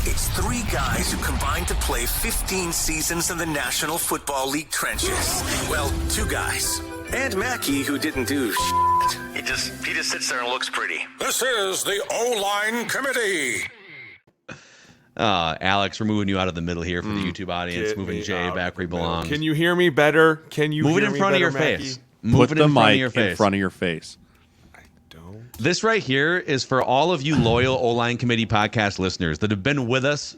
It's three guys who combined to play 15 seasons in the National Football League trenches. Well, two guys. And Mackey, who didn't do shit. He just sits there and looks pretty. This is the OLine Committee. Alex, we're moving you out of the middle here for the YouTube audience. Moving Jay back where he belongs. Can you hear me better? Can you move hear it in me front of better, your Mackey? face? Put the mic in front of your face. I don't. This right here is for all of you loyal OLine Committee podcast listeners that have been with us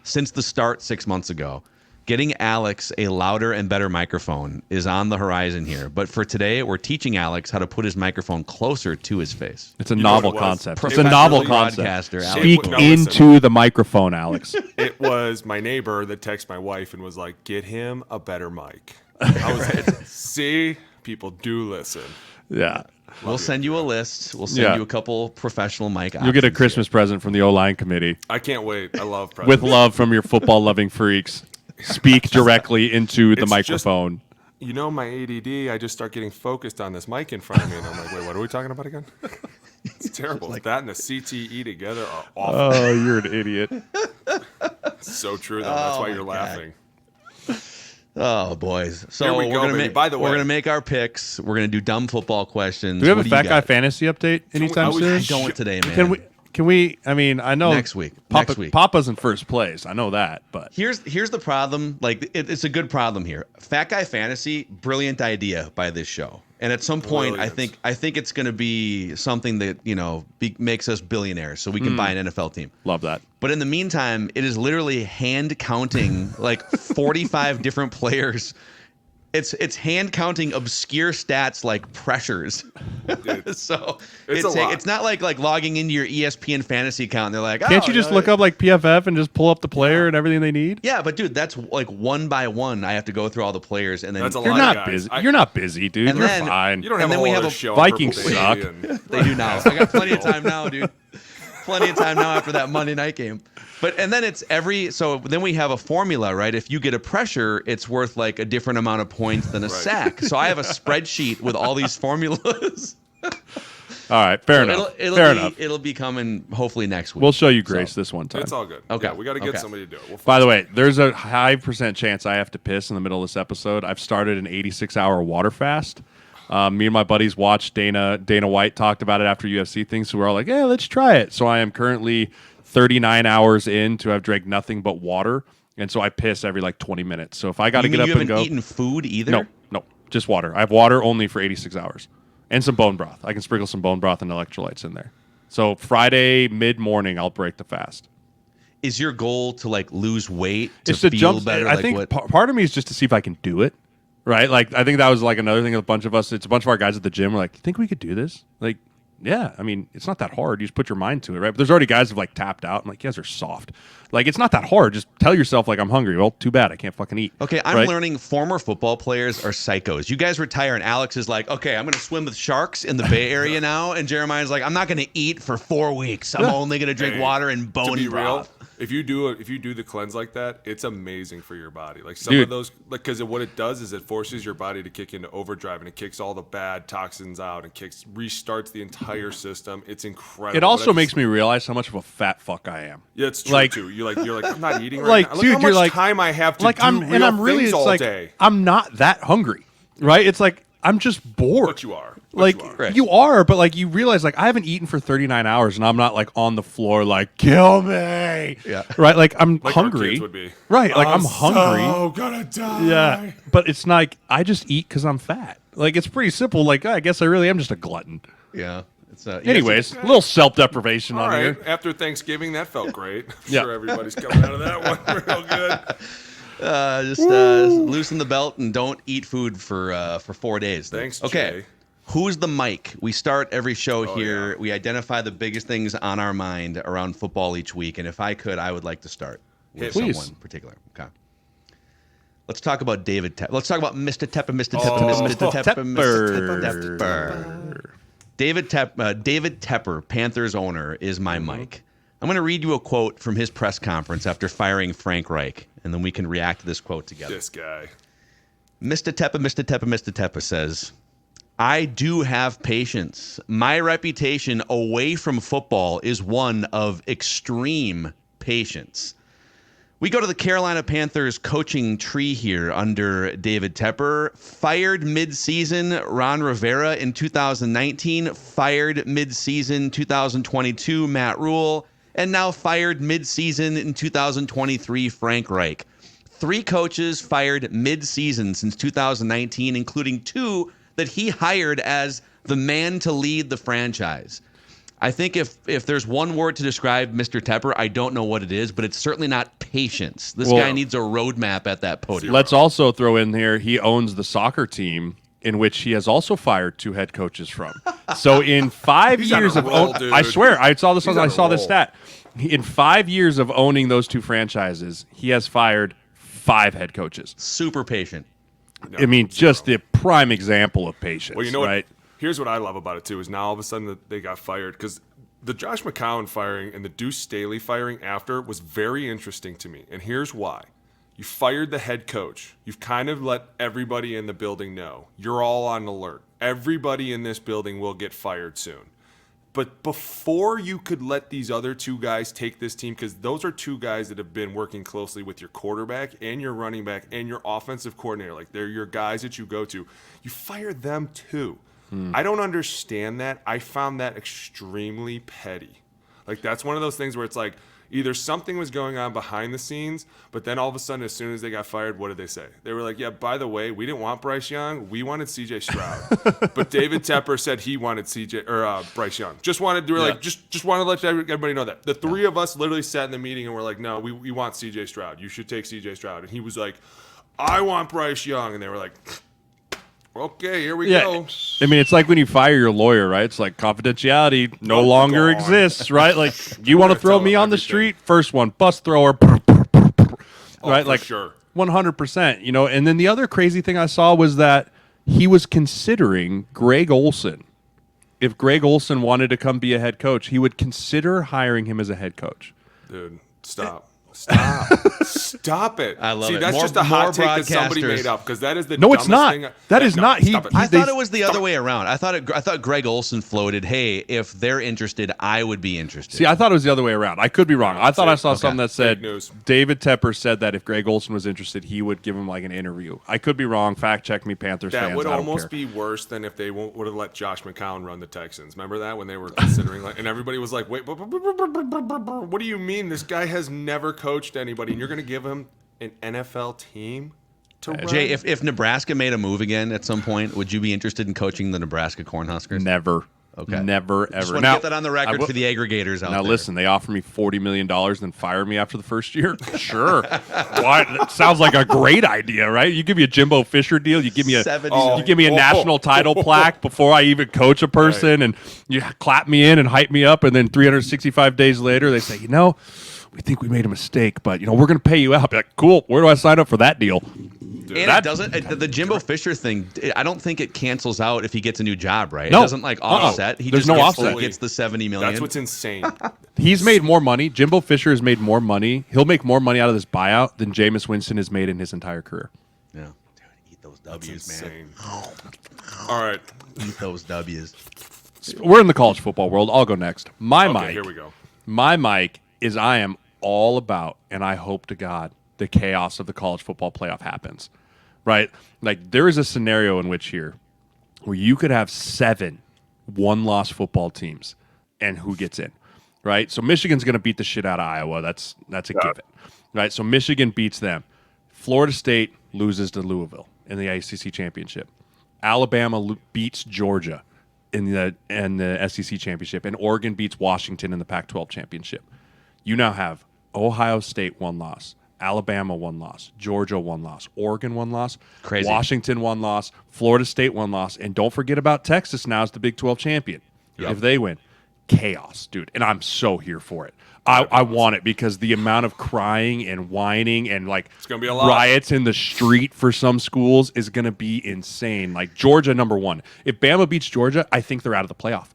since the start 6 months ago. Getting Alex a louder and better microphone is on the horizon here. But for today, we're teaching Alex how to put his microphone closer to his face. It's a novel concept. It's a Professional novel concept. broadcaster, Alex Speak Boone. into the microphone, Alex. It was my neighbor that texted my wife and was like, "Get him a better mic." I was like, "See, people do listen." Yeah. We'll send you a list. We'll send you a couple professional mic options. You'll get a Christmas present from the O-Line Committee. I can't wait. I love presents. With love from your football-loving freaks. Speak directly into the It's microphone. You know, my ADD, I just start getting focused on this mic in front of me, and I'm like, wait, what are we talking about again? It's terrible. That and the CTE together are awful. Oh, you're an idiot. It's so true, though. That's why you're laughing. Oh, boys. So Here we go, baby. By the way, we're going to make our picks. We're going to do dumb football questions. Do we have What a you Fat Guy got? Fantasy update anytime soon? I don't today, man. Can we, I mean, I know Next week. Next week. Papa's in first place. I know that, but Here's the problem. Like, it's a good problem here. Fat Guy Fantasy, brilliant idea by this show. And at some point, Brilliant. I think it's going to be something that, makes us billionaires so we can buy an NFL team. love that. But in the meantime, it is literally hand counting like 45 different players. It's hand counting obscure stats like pressures. So It's a lot. it's not like logging into your ESPN fantasy account and they're like, Can't you just look up like PFF and just pull up the player and everything they need? Yeah, but dude, that's like one by one. I have to go through all the players and then That's a You're lot not of guys. busy. You're not busy, dude. And You're then- fine. You don't have And a then we whole have other a show. Vikings Purple suck. Baby, and- they do now. I got plenty of time now, dude. Plenty of time now after that Monday night game. And then then we have a formula, right? If you get a pressure, it's worth like a different amount of points than a sack. So I have a spreadsheet with all these formulas. All right, fair enough. Fair enough. It'll be coming hopefully next week. We'll show you grace this one time. It's all good. Okay. Yeah, we got to get Okay. somebody to do it. We'll By the way, there's a high % chance I have to piss in the middle of this episode. I've started an 86-hour water fast. Me and my buddies watched Dana White talked about it after UFC things, so we're all like, yeah, let's try it. So I am currently 39 hours in to have drank nothing but water, and so I piss every like 20 minutes. So if I got to get up you and go, haven't eaten food either? no, just water. I have water only for 86 hours, and some bone broth. I can sprinkle some bone broth and electrolytes in there. So Friday mid-morning, I'll break the fast. Is your goal to like lose weight to It's to feel jump. better? I like think what? part of me is just to see if I can do it. Right, like I think that was like another thing. A bunch of us, it's a bunch of our guys at the gym. Were like, "You think we could do this?" Like, yeah. I mean, it's not that hard. You just put your mind to it, right? But there's already guys who've like tapped out. I'm like, you guys are soft. Like, it's not that hard. Just tell yourself like, I'm hungry. Well, too bad. I can't fucking eat. Okay, I'm right? learning former football players are psychos. You guys retire, and Alex is like, okay, I'm going to swim with sharks in the Bay Area now. And Jeremiah's like, I'm not going to eat for 4 weeks. I'm only going to drink water and bone to be broth. real, if you do the cleanse like that, it's amazing for your body. Like some Dude. of those, because what it does is it forces your body to kick into overdrive, and it kicks all the bad toxins out, and restarts the entire system. It's incredible. It also makes me realize how much of a fat fuck I am. Yeah, it's true like- too. You're like I'm not eating right Like, now. Look dude, how you're much like- time I have to Like do I'm real really, things it's all like day. I'm not that hungry, right? It's like I'm just bored. But you are. Like you are. Right. you are, but like you realize like I haven't eaten for 39 hours and I'm not like on the floor like kill me. Yeah. Right. Like I'm Like our hungry. kids would be. Right. Like I'm hungry. So gonna die. Yeah. But it's not like I just eat because I'm fat. Like it's pretty simple. Like I guess I really am just a glutton. Yeah. It's Anyways, a little self-deprivation All on right. here. After Thanksgiving, that felt great. I'm Yeah. sure everybody's coming out of that one real good. just loosen the belt and don't eat food for 4 days. Thanks, Okay. Jay. Who's the mic? We start every show here. yeah. We identify the biggest things on our mind around football each week. And if I could, I would like to start with Hit me. someone in particular. Okay. Let's talk about David Tepper. Let's talk about Mr. Tepper, Mr. Tepper, Mr. Tepper, Mr. Tepper. David Tepper, Panthers owner, is my mic. I'm going to read you a quote from his press conference after firing Frank Reich, and then we can react to this quote together. This guy. Mr. Tepper says, I do have patience. My reputation away from football is one of extreme patience. We go to the Carolina Panthers coaching tree here under David Tepper. Fired mid-season Ron Rivera in 2019. Fired mid-season 2022 Matt Rule. And now fired mid-season in 2023 Frank Reich. 3 coaches fired mid-season since 2019, including 2 that he hired as the man to lead the franchise. I think if there's one word to describe Mr. Tepper, I don't know what it is, but it's certainly not patience. This guy needs a roadmap at that podium. Let's also throw in here, he owns the soccer team in which he has also fired 2 head coaches from. So in 5 years of I swear, I saw this stat. In 5 years of owning those 2 franchises, he has fired 5 head coaches. Super patient. No, I mean, just the prime example of patience. Well, you know right? what? Here's what I love about it, too, is now all of a sudden that they got fired. Because the Josh McCown firing and the Deuce Staley firing after was very interesting to me. And here's why. You fired the head coach. You've kind of let everybody in the building know. You're all on alert. Everybody in this building will get fired soon. But before you could let these other 2 guys take this team, because those are 2 guys that have been working closely with your quarterback and your running back and your offensive coordinator. Like, they're your guys that you go to. You fire them too. I don't understand that. I found that extremely petty. Like, that's one of those things where it's like, either something was going on behind the scenes, but then all of a sudden, as soon as they got fired, what did they say? They were like, yeah, by the way, we didn't want Bryce Young. We wanted C.J. Stroud. But David Tepper said he wanted Bryce Young. Just wanted to let everybody know that. The 3 of us literally sat in the meeting and were like, no, we want C.J. Stroud. You should take C.J. Stroud. And he was like, I want Bryce Young. And they were like, okay, here we go. I mean, it's like when you fire your lawyer, right? It's like confidentiality no longer exists, right? Like, you want to throw me on the street? First one, bus thrower. Right? Like, sure. 100%. You know, and then the other crazy thing I saw was that he was considering Greg Olson. If Greg Olson wanted to come be a head coach, he would consider hiring him as a head coach. Dude, stop. Stop it. I love See, it. that's just a hot take that somebody made up, because that is the No, it's not. thing. That is not. I thought it was the other way around. I thought Greg Olson floated, hey, if they're interested, I would be interested. See, I thought it was the other way around. I could be wrong. I thought I saw something that said David Tepper said that if Greg Olson was interested, he would give him like an interview. I could be wrong. Fact check me, Panthers fans. That would almost be worse than if they would have let Josh McCown run the Texans. Remember that when they were considering, like, and everybody was like, wait, what do you mean? This guy has never coached anybody, and you're going to give him an NFL team to run? Jay, if Nebraska made a move again at some point, would you be interested in coaching the Nebraska Cornhuskers? Never. Okay. Never, Just ever. want to get that on the record for the aggregators out there. Now, listen, they offer me $40 million, then fire me after the first year? Sure. Why? That sounds like a great idea, right? You give me a Jimbo Fisher deal. You give me a national title plaque before I even coach a person, and you clap me in and hype me up, and then 365 days later, they say, we think we made a mistake, but we're going to pay you out. Be like, cool. Where do I sign up for that deal? And it doesn't. The Jimbo Fisher thing, I don't think it cancels out if he gets a new job, right? No. It doesn't offset. He There's just no offset. Gets the $70 million. That's what's insane. He's made more money. Jimbo Fisher has made more money. He'll make more money out of this buyout than Jameis Winston has made in his entire career. Yeah, dude, eat those W's, That's man. insane. All right, Eat those W's. We're in the college football world. I'll go next. My mic. Here we go. My mic is I am all about, and I hope to God, the chaos of the college football playoff happens. Right? Like, there is a scenario in which here where you could have 7 one-loss football teams, and who gets in? Right? So Michigan's going to beat the shit out of Iowa. That's a given. Right? So Michigan beats them. Florida State loses to Louisville in the ACC championship. Alabama beats Georgia in the SEC championship, and Oregon beats Washington in the Pac-12 championship. You now have Ohio State 1 loss, Alabama 1 loss, Georgia 1 loss, Oregon 1 loss, Crazy. Washington 1 loss, Florida State 1 loss, and don't forget about Texas now as the Big 12 champion. Yep. If they win, chaos, dude. And I'm so here for it. I want it because the amount of crying and whining and it's gonna be a lot. Riots in the street for some schools is going to be insane. Like Georgia, number 1. If Bama beats Georgia, I think they're out of the playoff.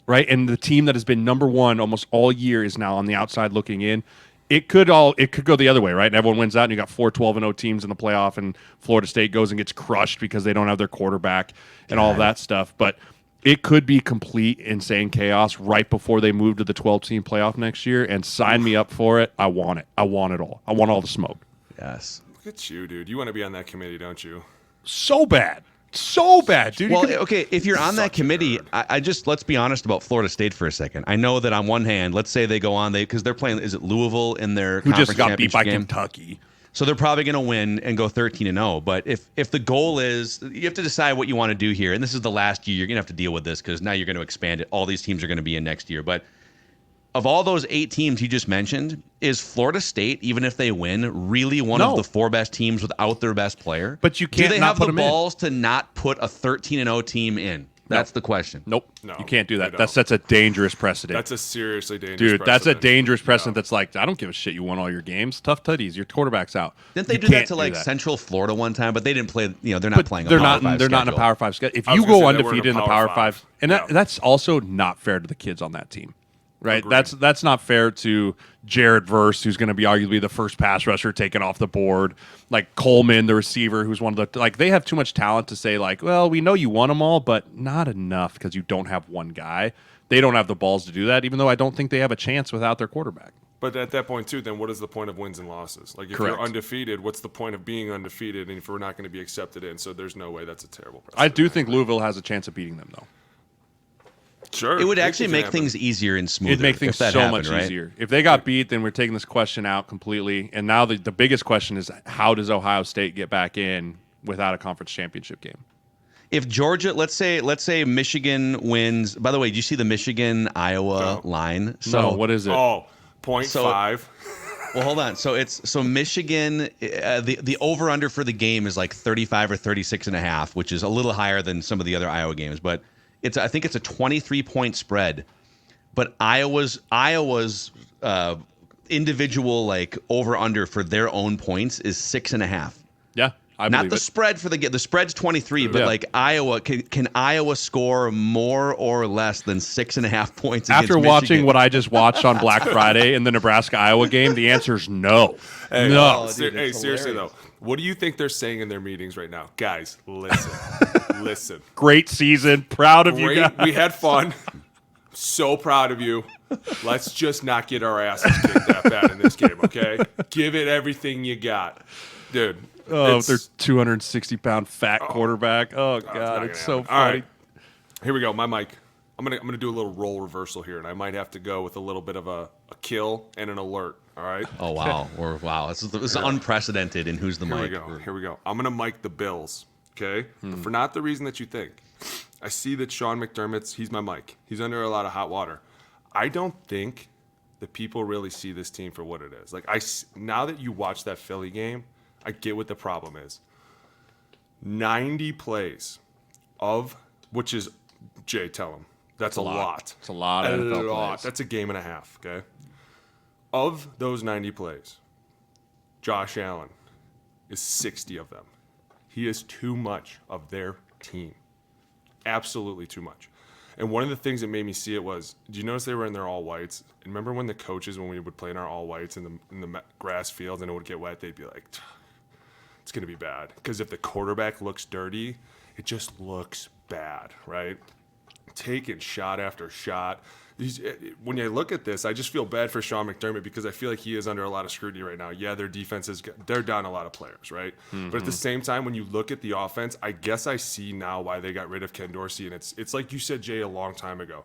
Right? And the team that has been number 1 almost all year is now on the outside looking in. It could go the other way, right? And everyone wins out, and you got 4 12-0 teams in the playoff, and Florida State goes and gets crushed because they don't have their quarterback and all of that stuff. But it could be complete insane chaos right before they move to the 12-team playoff next year, and sign me up for it. I want it. I want it all. I want all the smoke. Yes. Look at you, dude. You want to be on that committee, don't you? So bad. So bad, dude. Well, okay, if you're on that committee, I just, let's be honest about Florida State for a second. I know that on one hand, let's say they go on, because they're playing, is it Louisville in their who conference just got beat by game? Kentucky. So they're probably going to win and go 13-0. But if the goal is, you have to decide what you want to do here. And this is the last year you're going to have to deal with this, because now you're going to expand it. All these teams are going to be in next year. But of all those 8 teams you just mentioned, is Florida State, even if they win, really one of the 4 best teams without their best player? But you can't. Do they not have put the them in. balls to not put a 13-0 team in? That's the question. Nope. No, you can't do they that. don't. That sets a dangerous precedent. That's a seriously dangerous Dude, precedent. that's a dangerous precedent. That's like, I don't give a shit. You won all your games. Tough tutties. Your quarterback's out. Didn't they You do that can't to like that. Central Florida one time? But they didn't play. They're not But playing. they're a Power not. 5 They're not in a schedule. Power 5 schedule. If I was you gonna go say they were undefeated in in a the Power Power 5, 5. and that's also not fair to the kids on that team. Right, Agreed. that's not fair to Jared Verse, who's going to be arguably the first pass rusher taken off the board. Like Coleman, the receiver, who's one of the they have too much talent to say like, well, we know you won them all, but not enough because you don't have one guy. They don't have the balls to do that, even though I don't think they have a chance without their quarterback. But at that point, too, then what is the point of wins and losses? Like, if Correct. you're undefeated, what's the point of being undefeated? And if we're not going to be accepted in, so there's no way that's a terrible precedent. I do think Louisville has a chance of beating them, though. Sure. It would anything actually can make happen. things easier and smoother. It'd make things if that so happened, much right? easier. If they got beat, then we're taking this question out completely. And now the biggest question is, how does Ohio State get back in without a conference championship game? If Georgia, let's say Michigan wins. By the way, do you see the Michigan-Iowa line? So what is it? Oh, 0.5. Well, hold on. So Michigan, the over/under for the game is like 35 or 36.5, which is a little higher than some of the other Iowa games, but I think it's a 23-point spread. But Iowa's individual like over/under for their own points is 6.5. Yeah, I Not believe the it. spread for the spread's 23, but Yeah. like Iowa can Iowa score more or less than 6.5 points After against watching Michigan? what I just watched on Black Friday in the Nebraska-Iowa game, the answer is no. Hey, no. dude, hey, it's seriously, hilarious. though. What do you think they're saying in their meetings right now? Guys, listen. Listen. Great season. Proud of you Great. guys. We had fun. So proud of you. Let's just not get our asses kicked that bad in this game, okay? Give it everything you got. Dude. Oh, it's- their 260-pound fat quarterback. Oh, not God, gonna it's so happen. All funny. right. Here we go. My mic. I'm gonna do a little role reversal here, and I might have to go with a little bit of a kill and an alert. All right. Oh wow, wow! This is unprecedented in Who's the Here we Mic. go. Here we go. I'm gonna mic the Bills. Okay. But for not the reason that you think. I see that Sean he's my mic. He's under a lot of hot water. I don't think that people really see this team for what it is. Like now that you watch that Philly game, I get what the problem is. 90 plays of which is Jay, tell him. That's a lot. It's a lot of NFL plays. That's a game and a half, okay? Of those 90 plays, Josh Allen is 60 of them. He is too much of their team. Absolutely too much. And one of the things that made me see it was, do you notice they were in their all whites? And remember when the coaches, when we would play in our all whites in the grass fields and it would get wet, they'd be like, it's going to be bad. Because if the quarterback looks dirty, it just looks bad, right? Taking shot after shot. When I look at this, I just feel bad for Sean McDermott because I feel like he is under a lot of scrutiny right now. Yeah, their defense they're down a lot of players, right? Mm-hmm. But at the same time, when you look at the offense, I guess I see now why they got rid of Ken Dorsey. And it's like you said, Jay, a long time ago.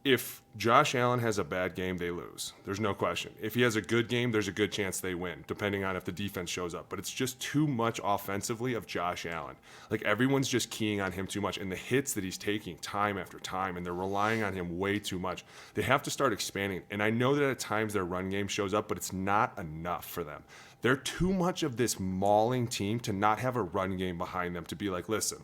If Josh Allen has a bad game, they lose. There's no question. If he has a good game, there's a good chance they win, depending on if the defense shows up. But it's just too much offensively of Josh Allen. Like, everyone's just keying on him too much. And the hits that he's taking time after time, and they're relying on him way too much. They have to start expanding. And I know that at times their run game shows up, but it's not enough for them. They're too much of this mauling team to not have a run game behind them to be like, listen,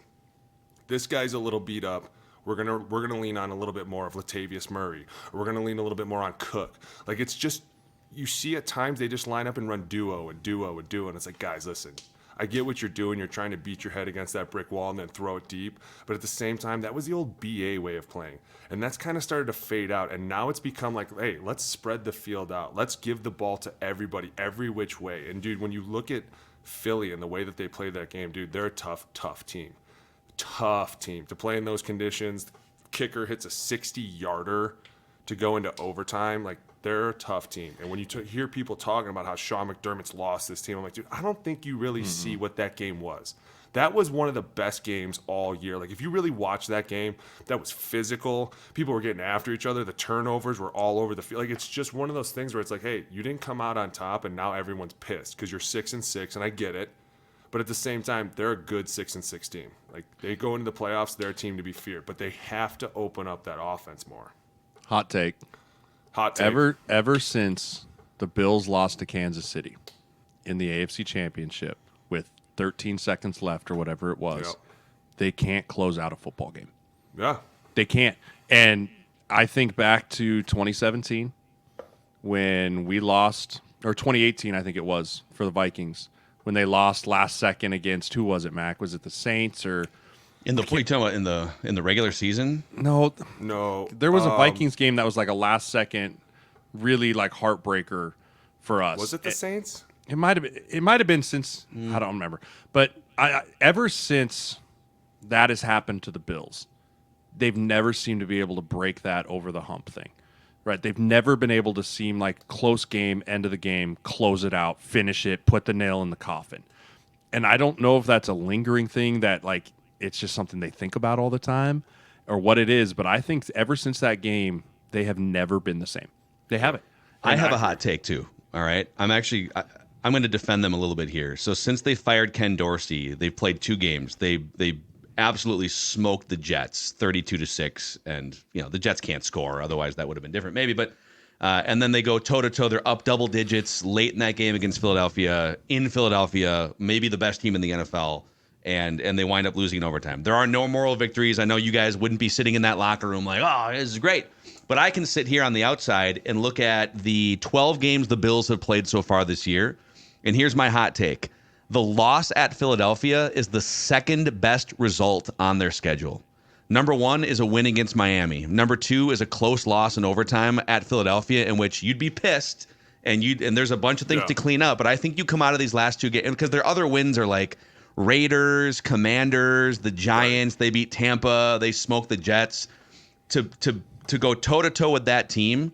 this guy's a little beat up. We're gonna lean on a little bit more of Latavius Murray, or we're gonna lean a little bit more on Cook. Like, it's just, you see at times they just line up and run duo, and it's like, guys, listen, I get what you're doing. You're trying to beat your head against that brick wall and then throw it deep, but at the same time, that was the old BA way of playing, and that's kind of started to fade out. And now it's become like, hey, let's spread the field out. Let's give the ball to everybody, every which way. And dude, when you look at Philly and the way that they played that game, dude, they're a tough team. Tough team to play in those conditions. kicker hits a 60-yarder to go into overtime, like, they're a tough team. And when you hear people talking about how Sean McDermott's lost this team, I'm like, dude, I don't think you really see what that game was. That was one of the best games all year. Like, if you really watch that game, that was physical. People were getting after each other. The turnovers were all over the field. Like, it's just one of those things where it's like, hey, you didn't come out on top, and now everyone's pissed because you're 6-6, and I get it. But at the same time, they're a good 6-6 team. Like, they go into the playoffs, they're a team to be feared. But they have to open up that offense more. Hot take. Hot take. Ever since the Bills lost to Kansas City in the AFC Championship with 13 seconds left or whatever it was, they can't close out a football game. Yeah. They can't. And I think back to 2017 when we lost, or 2018 I think it was, for the Vikings, when they lost last second against, who was it, Mac? Was it the Saints or... In the what are you talking about, in the regular season? No. There was a Vikings game that was like a last second, really like heartbreaker for us. Was it the Saints? It might have been. It might have been since I don't remember. But ever since that has happened to the Bills, they've never seemed to be able to break that over the hump thing. Right? They've never been able to seem like close game, end of the game, close it out, finish it, put the nail in the coffin. And I don't know if that's a lingering thing that like it's just something they think about all the time or what it is, but I think ever since that game, they have never been the same. They haven't. I have a hot take too. All right. I'm going to defend them a little bit here. So since they fired Ken Dorsey, they've played 2 games. They absolutely smoked the Jets 32-6, and the Jets can't score. Otherwise, that would have been different, maybe. But and then they go toe to toe. They're up double digits late in that game against Philadelphia. In Philadelphia, maybe the best team in the NFL. And they wind up losing in overtime. There are no moral victories. I know you guys wouldn't be sitting in that locker room like, oh, this is great. But I can sit here on the outside and look at the 12 games the Bills have played so far this year. And here's my hot take. The loss at Philadelphia is the second best result on their schedule. Number 1 is a win against Miami. Number 2 is a close loss in overtime at Philadelphia, in which you'd be pissed and there's a bunch of things to clean up. But I think you come out of these last 2 games because their other wins are like Raiders, Commanders, the Giants. They beat Tampa. They smoked the Jets. To go toe-to-toe with that team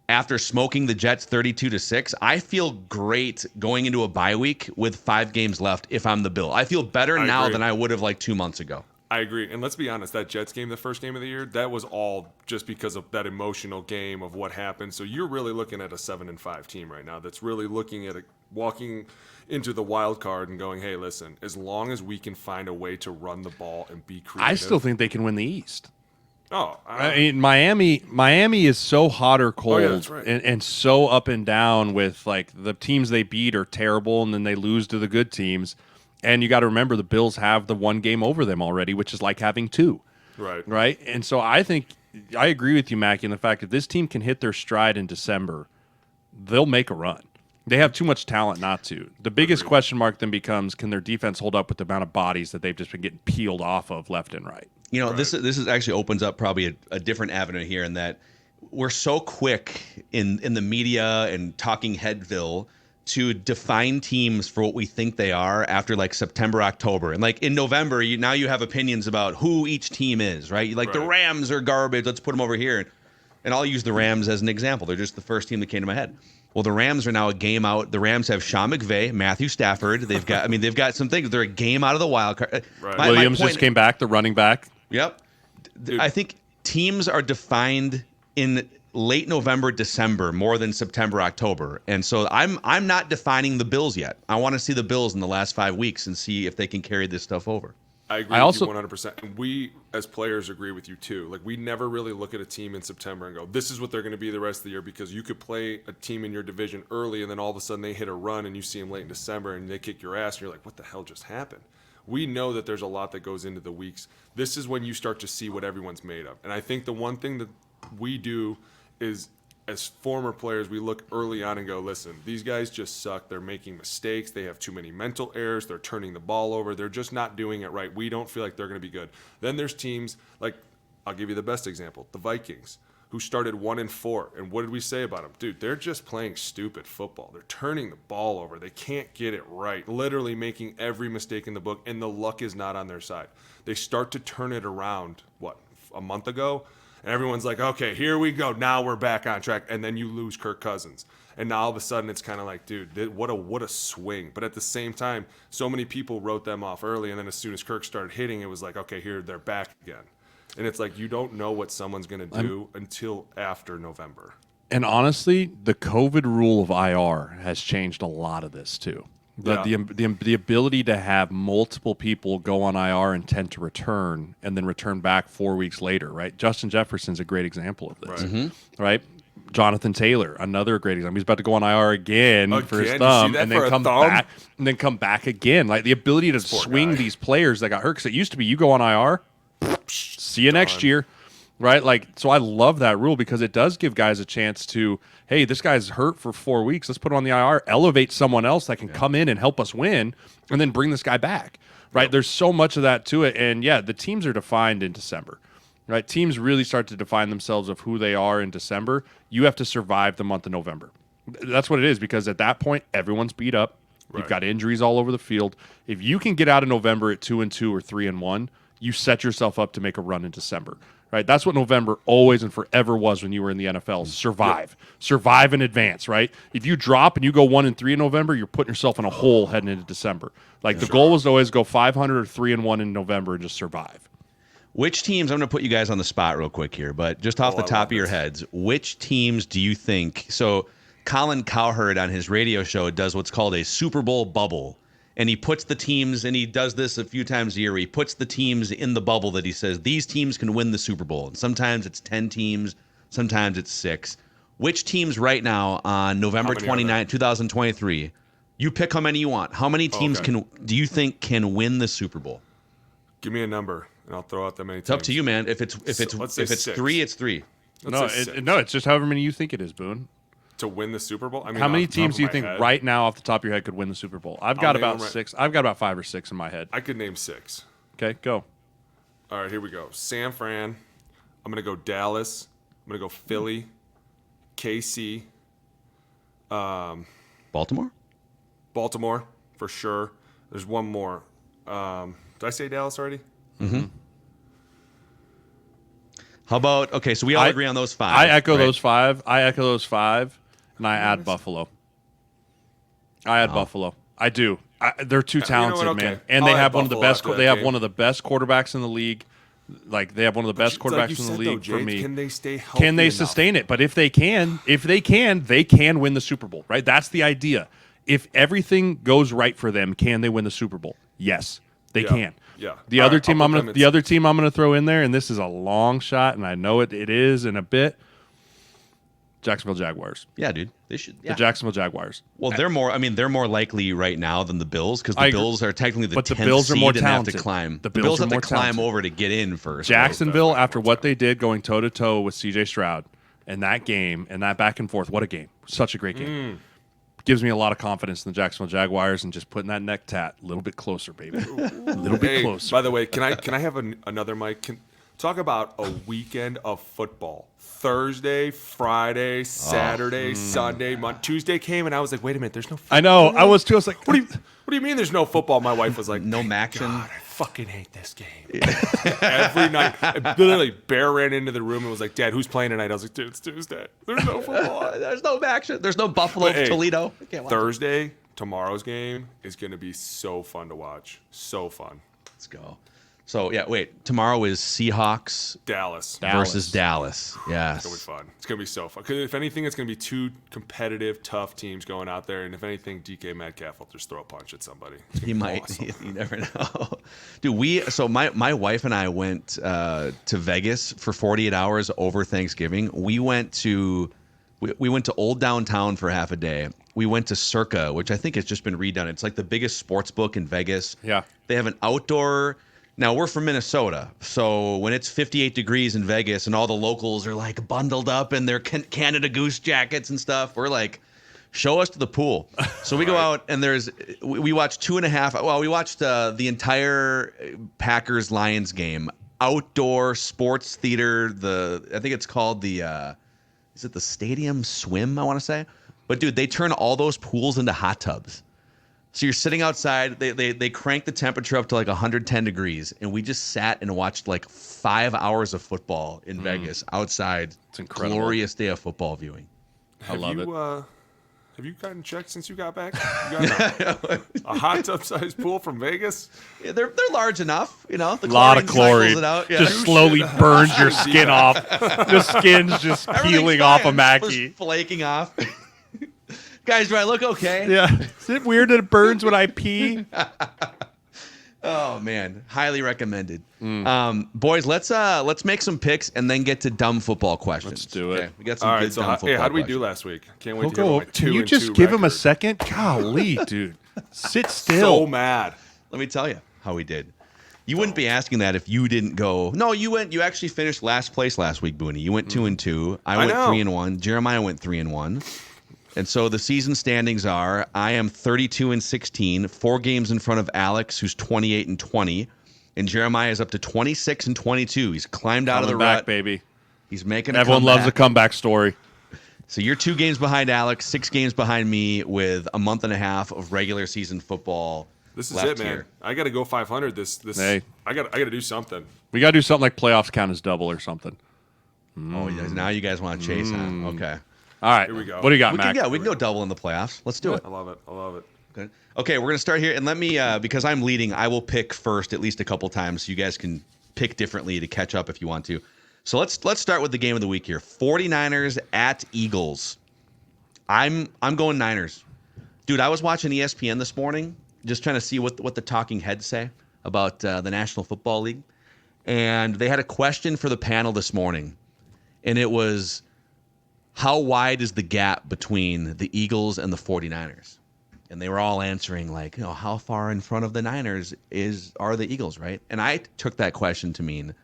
after smoking the Jets 32-6, I feel great going into a bye week with 5 games left if I'm the Bill. I feel better now than I would have like 2 months ago. I agree. And let's be honest, that Jets game, the first game of the year, that was all just because of that emotional game of what happened. So you're really looking at a 7-5 team right now that's really looking at walking into the wild card and going, hey, listen, as long as we can find a way to run the ball and be creative. I still think they can win the East. Oh, I mean, Miami is so hot or cold that's right. and so up and down with like the teams they beat are terrible and then they lose to the good teams. And you got to remember the Bills have the 1 game over them already, which is like having 2. Right. Right. And so I think I agree with you, Mackie, in the fact that this team can hit their stride in December, they'll make a run. They have too much talent not to. The biggest question mark then becomes, can their defense hold up with the amount of bodies that they've just been getting peeled off of left and right? This is actually opens up probably a different avenue here in that we're so quick in the media and talking Headville to define teams for what we think they are after like September, October. And like in November, now you have opinions about who each team is, right? Like the Rams are garbage. Let's put them over here. And I'll use the Rams as an example. They're just the first team that came to my head. Well, the Rams are now a game out. The Rams have Sean McVay, Matthew Stafford. They've got some things. They're a game out of the wild card. Right. Williams just came back, the running back. Yep. Dude. I think teams are defined in late November, December, more than September, October. And so I'm not defining the Bills yet. I want to see the Bills in the last 5 weeks and see if they can carry this stuff over. I agree with you 100%. And we, as players, agree with you, too. Like, we never really look at a team in September and go, this is what they're going to be the rest of the year, because you could play a team in your division early, and then all of a sudden they hit a run, and you see them late in December, and they kick your ass, and you're like, what the hell just happened? We know that there's a lot that goes into the weeks. This is when you start to see what everyone's made of. And I think the one thing that we do is, as former players, we look early on and go, listen, these guys just suck. They're making mistakes. They have too many mental errors. They're turning the ball over. They're just not doing it right. We don't feel like they're going to be good. Then there's teams like, I'll give you the best example, the Vikings, who started 1-4. And what did we say about them? Dude, they're just playing stupid football. They're turning the ball over. They can't get it right, literally making every mistake in the book, and the luck is not on their side. They start to turn it around, a month ago, and everyone's like, okay, here we go. Now we're back on track. And then you lose Kirk Cousins. And now all of a sudden it's kind of like, dude, what a swing. But at the same time, so many people wrote them off early. And then as soon as Kirk started hitting, it was like, okay, here, they're back again. And it's like, you don't know what someone's going to do until after November. And honestly, the COVID rule of IR has changed a lot of this too. The ability to have multiple people go on IR and tend to return and then return back 4 weeks later, right? Justin Jefferson's a great example of this, right? Jonathan Taylor, another great example. He's about to go on IR again for his thumb and then come back again. Like the ability to swing these players that got hurt, because it used to be you go on IR, see you next year. Right? Like, so I love that rule because it does give guys a chance to, hey, this guy's hurt for 4 weeks. Let's put him on the IR, elevate someone else that can come in and help us win, and then bring this guy back. Right? Yep. There's so much of that to it. And yeah, the teams are defined in December. Right? Teams really start to define themselves of who they are in December. You have to survive the month of November. That's what it is, because at that point, everyone's beat up. Right. You've got injuries all over the field. If you can get out of November at 2-2 or 3-1, you set yourself up to make a run in December. Right, that's what November always and forever was when you were in the NFL. Survive in advance. Right, if you drop and you go 1-3 in November, you're putting yourself in a hole heading into December. Like the goal was to always go 500 or 3-1 in November and just survive. Which teams? I'm going to put you guys on the spot real quick here, but just off the top of your heads, which teams do you think? So Colin Cowherd on his radio show does what's called a Super Bowl bubble. And he puts the teams, and he does this a few times a year. He puts the teams in the bubble that he says, these teams can win the Super Bowl. And sometimes it's 10 teams, sometimes it's 6. Which teams right now on November 29, 2023, you pick how many you want. How many teams do you think can win the Super Bowl? Give me a number, and I'll throw out that many teams. It's up to you, man. If it's 3, it's 3. It's just however many you think it is, Boone. To win the Super Bowl? I mean, how many teams do you think right now off the top of your head could win the Super Bowl? I've got about 6. I've got about 5 or 6 in my head. I could name 6. Okay, go. All right, here we go. San Fran. I'm going to go Dallas. I'm going to go Philly. KC. Baltimore? Baltimore, for sure. There's one more. Did I say Dallas already? Mm-hmm. How about, okay, so we all agree on those 5. I echo those 5. And I add Buffalo. Buffalo. I do. They're too talented, man. And they have one of the best. They have one of the best quarterbacks in the league. Like they have one of the best quarterbacks in the league for me. Can they stay healthy? Can they sustain it? But if they can, they can win the Super Bowl. Right? That's the idea. If everything goes right for them, can they win the Super Bowl? Yes, they can. Yeah. The other team I'm gonna throw in there, and this is a long shot, and I know it is in a bit. Jacksonville Jaguars. Yeah, dude. They should. Yeah. The Jacksonville Jaguars. Well, they're more likely right now than the Bills, because the Bills are technically the 10th the Bills are more seed talented. And have to climb. The Bills have to climb over to get in first. Jacksonville, after what they did going toe-to-toe with C.J. Stroud and that game and that back and forth, what a game. Such a great game. Gives me a lot of confidence in the Jacksonville Jaguars and just putting that neck tat a little bit closer, baby. A little bit closer. By the way, can I have another mic? Talk about a weekend of football. Thursday, Friday, Saturday, Sunday, Monday, Tuesday came, and I was like, wait a minute, there's no football. I know. I was too. I was like, what do you mean there's no football? My wife was like, no Maction. God, I fucking hate this game. Every night. Literally, Bear ran into the room and was like, Dad, who's playing tonight? I was like, dude, it's Tuesday. There's no football. There's no Maction. There's no Buffalo, Toledo. Thursday, tomorrow's game is going to be so fun to watch. So fun. Let's go. So, yeah, wait. Tomorrow is Seahawks versus Dallas. Yes. It's going to be fun. It's going to be so fun. Because if anything, it's going to be 2 competitive, tough teams going out there. And if anything, DK Metcalf will just throw a punch at somebody. He might. Awesome. You never know. Dude, my wife and I went to Vegas for 48 hours over Thanksgiving. We went to Old Downtown for half a day. We went to Circa, which I think has just been redone. It's like the biggest sports book in Vegas. Yeah. They have an outdoor... Now, we're from Minnesota, so when it's 58 degrees in Vegas and all the locals are, like, bundled up in their Canada Goose jackets and stuff, we're like, show us to the pool. So we go out, and we watched 2.5 – well, we watched the entire Packers-Lions game, outdoor sports theater. I think it's called is it the Stadium Swim, I want to say? But, dude, they turn all those pools into hot tubs. So you're sitting outside. They crank the temperature up to like 110 degrees, and we just sat and watched like 5 hours of football in Vegas outside. It's incredible. Glorious day of football viewing. I love it. Have you gotten checked since you got back? You got a hot tub-sized pool from Vegas? Yeah, they're large enough, you know. A lot of chlorine. It out. Yeah. Just slowly burns your skin off. The skin's just peeling off of Mackey. Just flaking off. Guys, do I look okay? Yeah. Is it weird that it burns when I pee? Oh man, highly recommended. Boys, let's make some picks and then get to dumb football questions. Let's do it. Okay, we got some All good right, so dumb football how did we questions. do last week? Can't wait to hear about my 2-2 Can you just give him a record. second? Golly, dude. Sit still. So mad. Let me tell you how we did. You wouldn't be asking that if you didn't go. No, you went. You actually finished last place last week, Booney. You went 2-2. I went know. 3-1. Jeremiah went 3-1. And so the season standings are: I am 32-16, 4 games in front of Alex, who's 28-20, and Jeremiah is up to 26-22. He's climbed out of the Coming back, rut, baby. He's making. Everyone loves a comeback story. So you're 2 games behind Alex, 6 games behind me, with a month and a half of regular season football. This is left it, man. here. I got to go 500 this Hey. I got to do something. We got to do something like playoffs count as double or something. Oh, now you guys want to chase, huh? Okay. All right. Here we go. What do you got, We Mac? can go double in the playoffs. Let's do it. I love it. I love it. Good. Okay, we're gonna start here, and let me because I'm leading, I will pick first at least a couple times, so you guys can pick differently to catch up if you want to. So let's start with the game of the week here. 49ers at Eagles. I'm going Niners, dude. I was watching ESPN this morning, just trying to see what the talking heads say about the National Football League, and they had a question for the panel this morning, and it was, how wide is the gap between the Eagles and the 49ers? And they were all answering like, how far in front of the Niners are the Eagles, right? And I took that question to mean,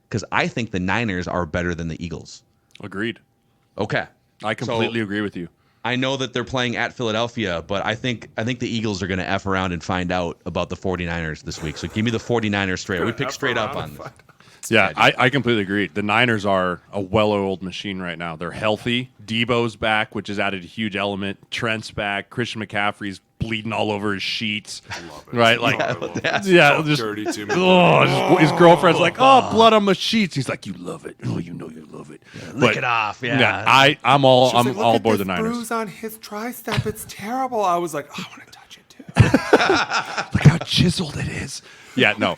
because I think the Niners are better than the Eagles. Agreed. Okay. I completely agree with you. I know that they're playing at Philadelphia, but I think the Eagles are going to F around and find out about the 49ers this week. So give me the 49ers straight. We pick straight up on this. Yeah, I completely agree. The Niners are a well-oiled machine right now. They're healthy. Debo's back, which has added a huge element. Trent's back. Christian McCaffrey's bleeding all over his sheets. I love it. Right? Like, Yeah, just dirty to me. his girlfriend's like, oh, blood on my sheets. He's like, you love it. Oh, you know you love it. Lick it off. Yeah. Yeah, I'm all aboard the Niners. Bruise on his tricep. It's terrible. I was like, I want to touch it too. Look how chiseled it is. Yeah, no.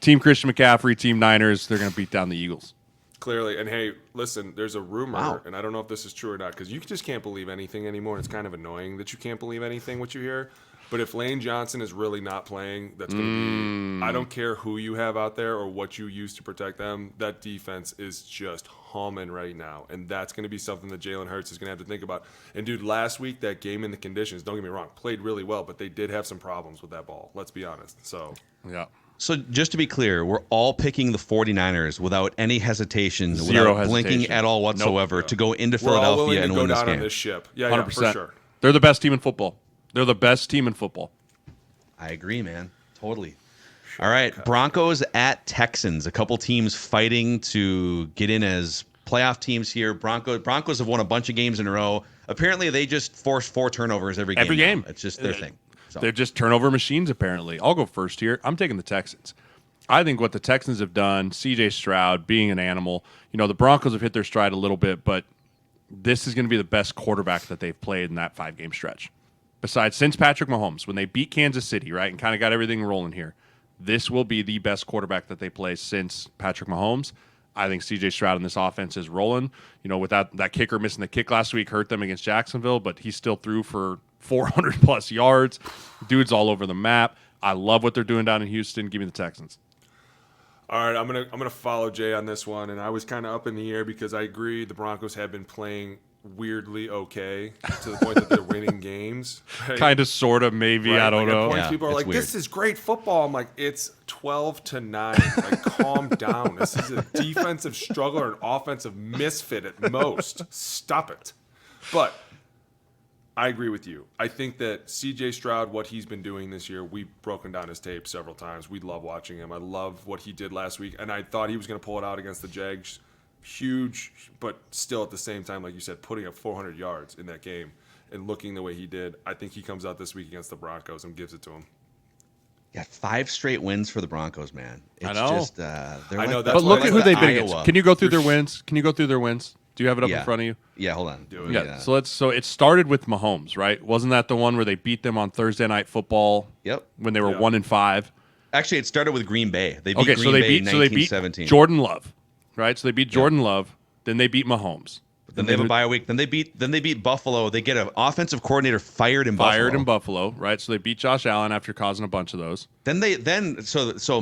Team Christian McCaffrey, Team Niners, they're going to beat down the Eagles. Clearly. And hey, listen, there's a rumor, Wow. and I don't know if this is true or not, because you just can't believe anything anymore. It's kind of annoying that you can't believe anything what you hear. But if Lane Johnson is really not playing, that's going to be. I don't care who you have out there or what you use to protect them. That defense is just humming right now, and that's going to be something that Jalen Hurts is going to have to think about. And dude, last week that game in the conditions, don't get me wrong, played really well, but they did have some problems with that ball. Let's be honest. So Yeah. So just to be clear, we're all picking the 49ers without any hesitation, Zero without blinking hesitation. at all whatsoever, to go into we're all willing Philadelphia to and go win this down on game. this ship. Yeah, 100%. for sure. They're the best team in football. They're the best team in football. I agree, man. Totally. All right, Broncos at Texans. A couple teams fighting to get in as playoff teams here. Broncos have won a bunch of games in a row. Apparently, they just force 4 turnovers every game. Every game. Now. It's just their thing. So. They're just turnover machines, apparently. I'll go first here. I'm taking the Texans. I think what the Texans have done, C.J. Stroud being an animal, the Broncos have hit their stride a little bit, but this is going to be the best quarterback that they've played in that 5-game stretch. Besides, since Patrick Mahomes, when they beat Kansas City, right, and kind of got everything rolling here, this will be the best quarterback that they play since Patrick Mahomes. I think C.J. Stroud in this offense is rolling. Without that kicker missing the kick last week hurt them against Jacksonville, but he still threw for 400-plus yards. Dude's all over the map. I love what they're doing down in Houston. Give me the Texans. All right, I'm gonna follow Jay on this one, and I was kind of up in the air because I agree the Broncos have been playing weirdly okay to the point that they're winning games. Right? Kind of, sort of, maybe. Right? I don't know. At points, Yeah, people are it's like, weird. "This is great football." I'm like, "It's 12-9. Like, calm down. This is a defensive struggle or an offensive misfit at most. Stop it." But I agree with you. I think that C.J. Stroud, what he's been doing this year, we've broken down his tape several times. We love watching him. I love what he did last week, and I thought he was going to pull it out against the Jags. Huge, but still at the same time, like you said, putting up 400 yards in that game. and looking the way he did, I think he comes out this week against the Broncos and gives it to him. Yeah, 5 straight wins for the Broncos, man. It's I know. just I know, like, that's But look why at I who they've been Iowa. against. Can you go through their wins? Can you go through their wins? Do you have it up Yeah. in front of you? Yeah, hold on. Do it. Yeah. So it started with Mahomes, right? Wasn't that the one where they beat them on Thursday Night Football? Yep. When they were Yeah. 1-5. Actually, it started with Green Bay. They beat Okay, Green so they Bay beat in so they beat 1917. Jordan Love, right? So they beat Jordan Love. Then they beat Mahomes. Then they have a bye week. Then they beat Buffalo. They get an offensive coordinator fired in Buffalo. Right? So they beat Josh Allen after causing a bunch of those. So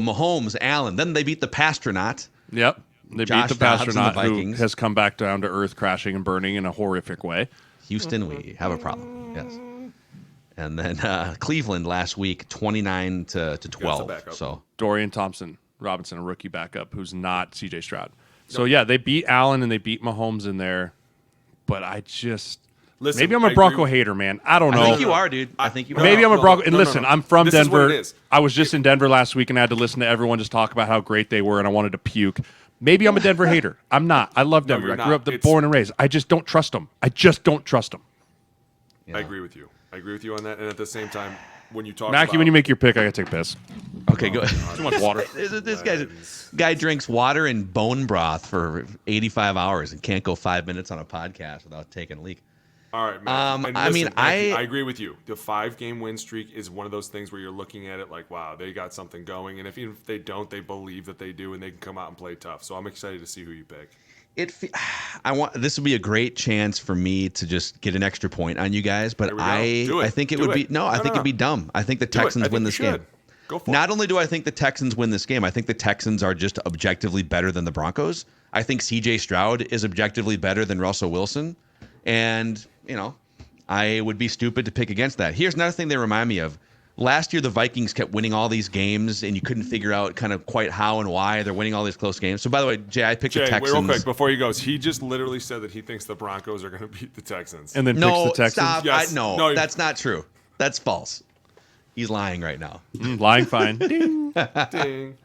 Mahomes, Allen. Then they beat the Pastronaut. Yep. They Josh beat the Dobbs and the Pastronaut, who Vikings. has come back down to earth, crashing and burning in a horrific way. Houston, we have a problem. Yes. And then Cleveland last week, 29 to 12. backup. So Dorian Thompson-Robinson, a rookie backup, who's not C.J. Stroud. So, yeah, they beat Allen and they beat Mahomes in there. But I just Listen, maybe I'm I a Bronco agree. hater, man. I don't know. I think you are, dude. I think you are. Maybe I'm a no, Bronco. no, And no, listen, no. I'm from This is what Denver. it is. I was just in Denver last week and I had to listen to everyone just talk about how great they were, and I wanted to puke. Maybe I'm a Denver hater. I'm not. I love Denver. you're I grew not. up born and raised. I just don't trust them. I I agree with you. I agree with you on that. And at the same time, when you talk Mackie, about when you make your pick, I gotta take a piss. Okay, go. Too much water. This guy drinks water and bone broth for 85 hours and can't go 5 minutes on a podcast without taking a leak. All right, man. And I mean, Mackie, I- I agree with you. The 5-game win streak is one of those things where you're looking at it like, wow, they got something going. And even if they don't, they believe that they do, and they can come out and play tough. So I'm excited to see who you pick. This would be a great chance for me to just get an extra point on you guys, but There we go. Do it. I think it Do would it. be I think it'd be dumb. I think the Do it. Texans I think win you this should. game. Go for Not it. only do I think the Texans win this game, I think the Texans are just objectively better than the Broncos. I think CJ Stroud is objectively better than Russell Wilson, and I would be stupid to pick against that. Here's another thing they remind me of. Last year, the Vikings kept winning all these games, and you couldn't figure out kind of quite how and why they're winning all these close games. So, by the way, Jay, I picked the Jay, wait, Texans. real quick, before he goes, he just literally said that he thinks the Broncos are going to beat the Texans. And then No, picks the Texans. stop. Yes. No, That's not true. That's false. He's lying right now. Lying fine. Ding. Ding.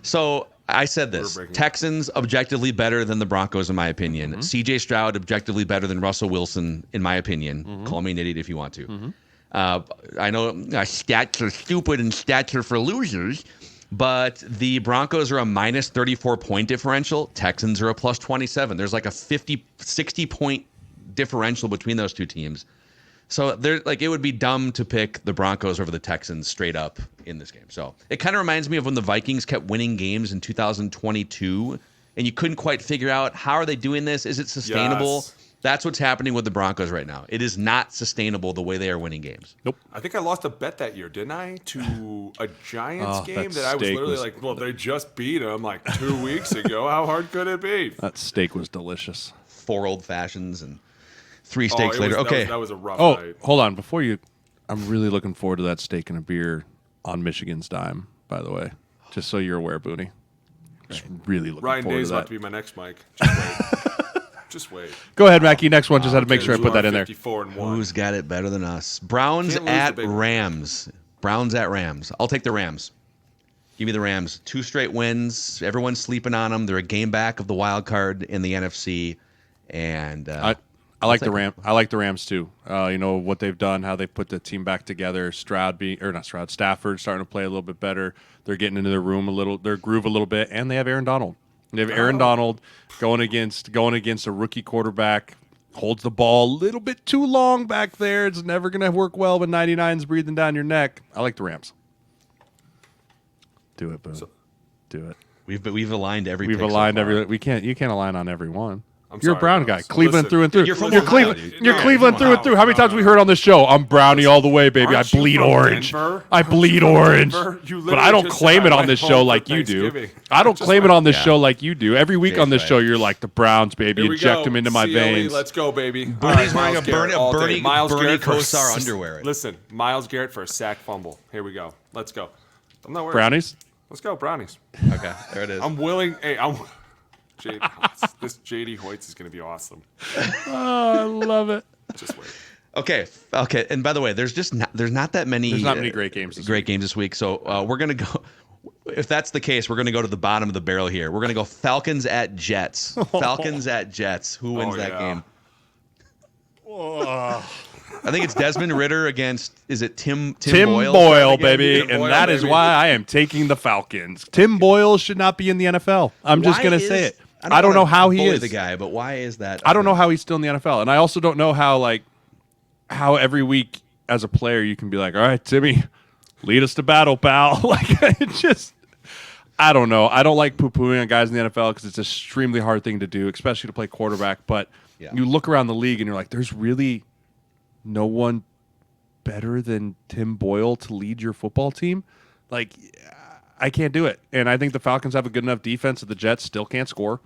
So I said this. breaking. Texans objectively better than the Broncos, in my opinion. Mm-hmm. CJ Stroud objectively better than Russell Wilson, in my opinion. Mm-hmm. Call me an idiot if you want to. I know stats are stupid and stats are for losers, but the Broncos are a minus 34 point differential. Texans are a plus 27. There's like a 60 point differential between those two teams. So it would be dumb to pick the Broncos over the Texans straight up in this game. So it kind of reminds me of when the Vikings kept winning games in 2022, and you couldn't quite figure out how are they doing this? Is it sustainable? Yes. That's what's happening with the Broncos right now. It is not sustainable the way they are winning games. Nope. I think I lost a bet that year, didn't I? To a Giants game that I was steak literally was- like, well, they just beat them like 2 weeks ago. How hard could it be? That steak was delicious. 4 old fashions and 3 steaks it later. was- Okay. That was a rough Oh, night. hold on. Before you, I'm really looking forward to that steak and a beer on Michigan's dime, by the way. Just so you're aware, Booney. Just really looking Ryan forward Day's to about that. to be my next mic. Just wait. Just wait. Go ahead, Mackie. Next one. Just had to make sure I You put are that in there. 54-1. Who's got it better than us? Browns Can't lose at the big one. Rams. Browns at Rams. I'll take the Rams. Give me the Rams. 2 straight wins. Everyone's sleeping on them. They're a game back of the wild card in the NFC. And I like the Rams. I like the Rams too. You know what they've done, how they put the team back together. Stafford starting to play a little bit better. They're getting into their groove a little bit, and they have Aaron Donald. They have Aaron Donald going against a rookie quarterback. Holds the ball a little bit too long back there. It's never going to work well when 99's breathing down your neck. I like the Rams. Do it, Boone. Do it. we've aligned every We've pick so aligned far. every. You can't align on every one. I'm You're a sorry, Brown Brown. guy. So Cleveland listen, through and through. You're from You're Ohio, Cleveland. dude. You're No, Cleveland through and through. How many times have we heard on this show? I'm Brownie all the way, baby. Aren't I you bleed from orange. Denver? I bleed orange. Denver? You But I literally don't just claim said it I on went this home show for like you do. Thanksgiving. I don't Just claim it went- on this show like you do. Every week on this Jay's show, right. you're like the Browns, baby. Here we Inject go. them into my CLE, veins. Let's go, baby. Bernie's wearing Myles a Garrett all day. Bernie Myles Garrett for Kosar underwear. Listen, Myles Garrett for a sack fumble. Here we go. Let's go. I'm not worried. Brownies. Let's go, Brownies. Okay, there it is. I'm willing. Hey, this JD Hoyts is going to be awesome. Oh, I love it. Just wait. Okay. And by the way, there's not that many. There's not many great games this week. games this week. So we're gonna go. If that's the case, we're gonna go to the bottom of the barrel here. We're gonna go Falcons at Jets. Falcons at Jets. Who wins that yeah. game? I think it's Desmond Ridder against, is it Tim Boyle, baby. Tim Boyle, And that is baby. why I am taking the Falcons. Tim Boyle should not be in the NFL. I'm just going to say it. I don't know how he is. The guy, but why is that? I don't know how he's still in the NFL. And I also don't know how every week as a player you can be like, all right, Timmy, lead us to battle, pal. I don't know. I don't like poo-pooing on guys in the NFL because it's an extremely hard thing to do, especially to play quarterback. But you look around the league and you're like, there's really no one better than Tim Boyle to lead your football team. Like, I can't do it. And I think the Falcons have a good enough defense that the Jets still can't score.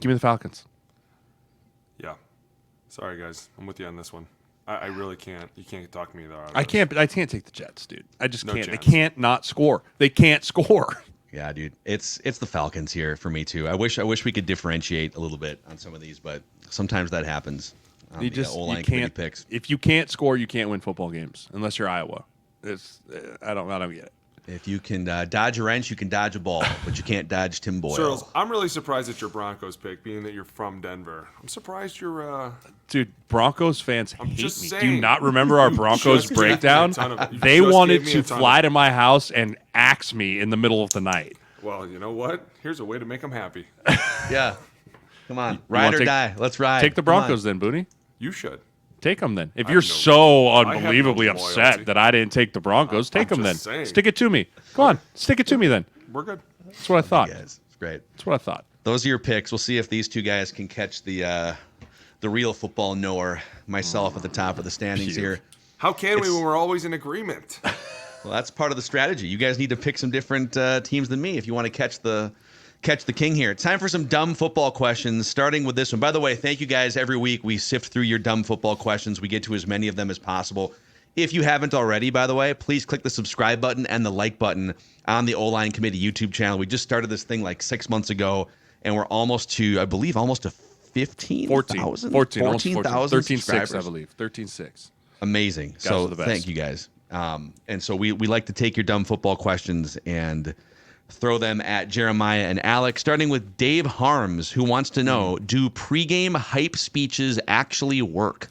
Give me the Falcons. Yeah. Sorry, guys. I'm with you on this one. I really can't. You can't talk me there. I can't take the Jets, dude. I just can't. chance. They can't not score. They can't score. Yeah, dude. It's the Falcons here for me too. I wish we could differentiate a little bit on some of these, but sometimes that happens. You OLine Committee picks. If you can't score, you can't win football games unless you're Iowa. I don't get it. If you can dodge a wrench, you can dodge a ball, but you can't dodge Tim Boyle. Sirles, I'm really surprised at your Broncos pick, being that you're from Denver. I'm surprised you're. Dude, Broncos fans hate me. just Do you saying. not remember our Broncos just breakdown? gave me a ton of- They just wanted gave me to a ton fly of- to my house and axe me in the middle of the night. Well, you know what? Here's a way to make them happy. Yeah. Come on. You Ride wanna or die. Let's ride. Take the Come on. Broncos then, Booney. You should. Take them then. If I you're have no- so I have no unbelievably loyalty. upset that I didn't take the Broncos, take them then. just saying. Stick it to me. Come on, stick it to me then. We're good. That's what I thought. Guys, it's great. That's what I thought. Those are your picks. We'll see if these two guys can catch the real football knower, myself at the top of the standings here. How can we It's- when we're always in agreement? Well, that's part of the strategy. You guys need to pick some different teams than me if you want to catch the king here. It's time for some dumb football questions, starting with this one. By the way, thank you guys. Every week we sift through your dumb football questions. We get to as many of them as possible. If you haven't already, by the way, please click the subscribe button and the like button on the OLine Committee YouTube channel. We just started this thing like 6 months ago, and we're almost to 15,000? 14,000. 14,000 13,600, I believe. 13,600. Amazing. Guys So are the best. thank you guys. And so we like to take your dumb football questions and throw them at Jeremiah and Alex, starting with Dave Harms, who wants to know, do pregame hype speeches actually work?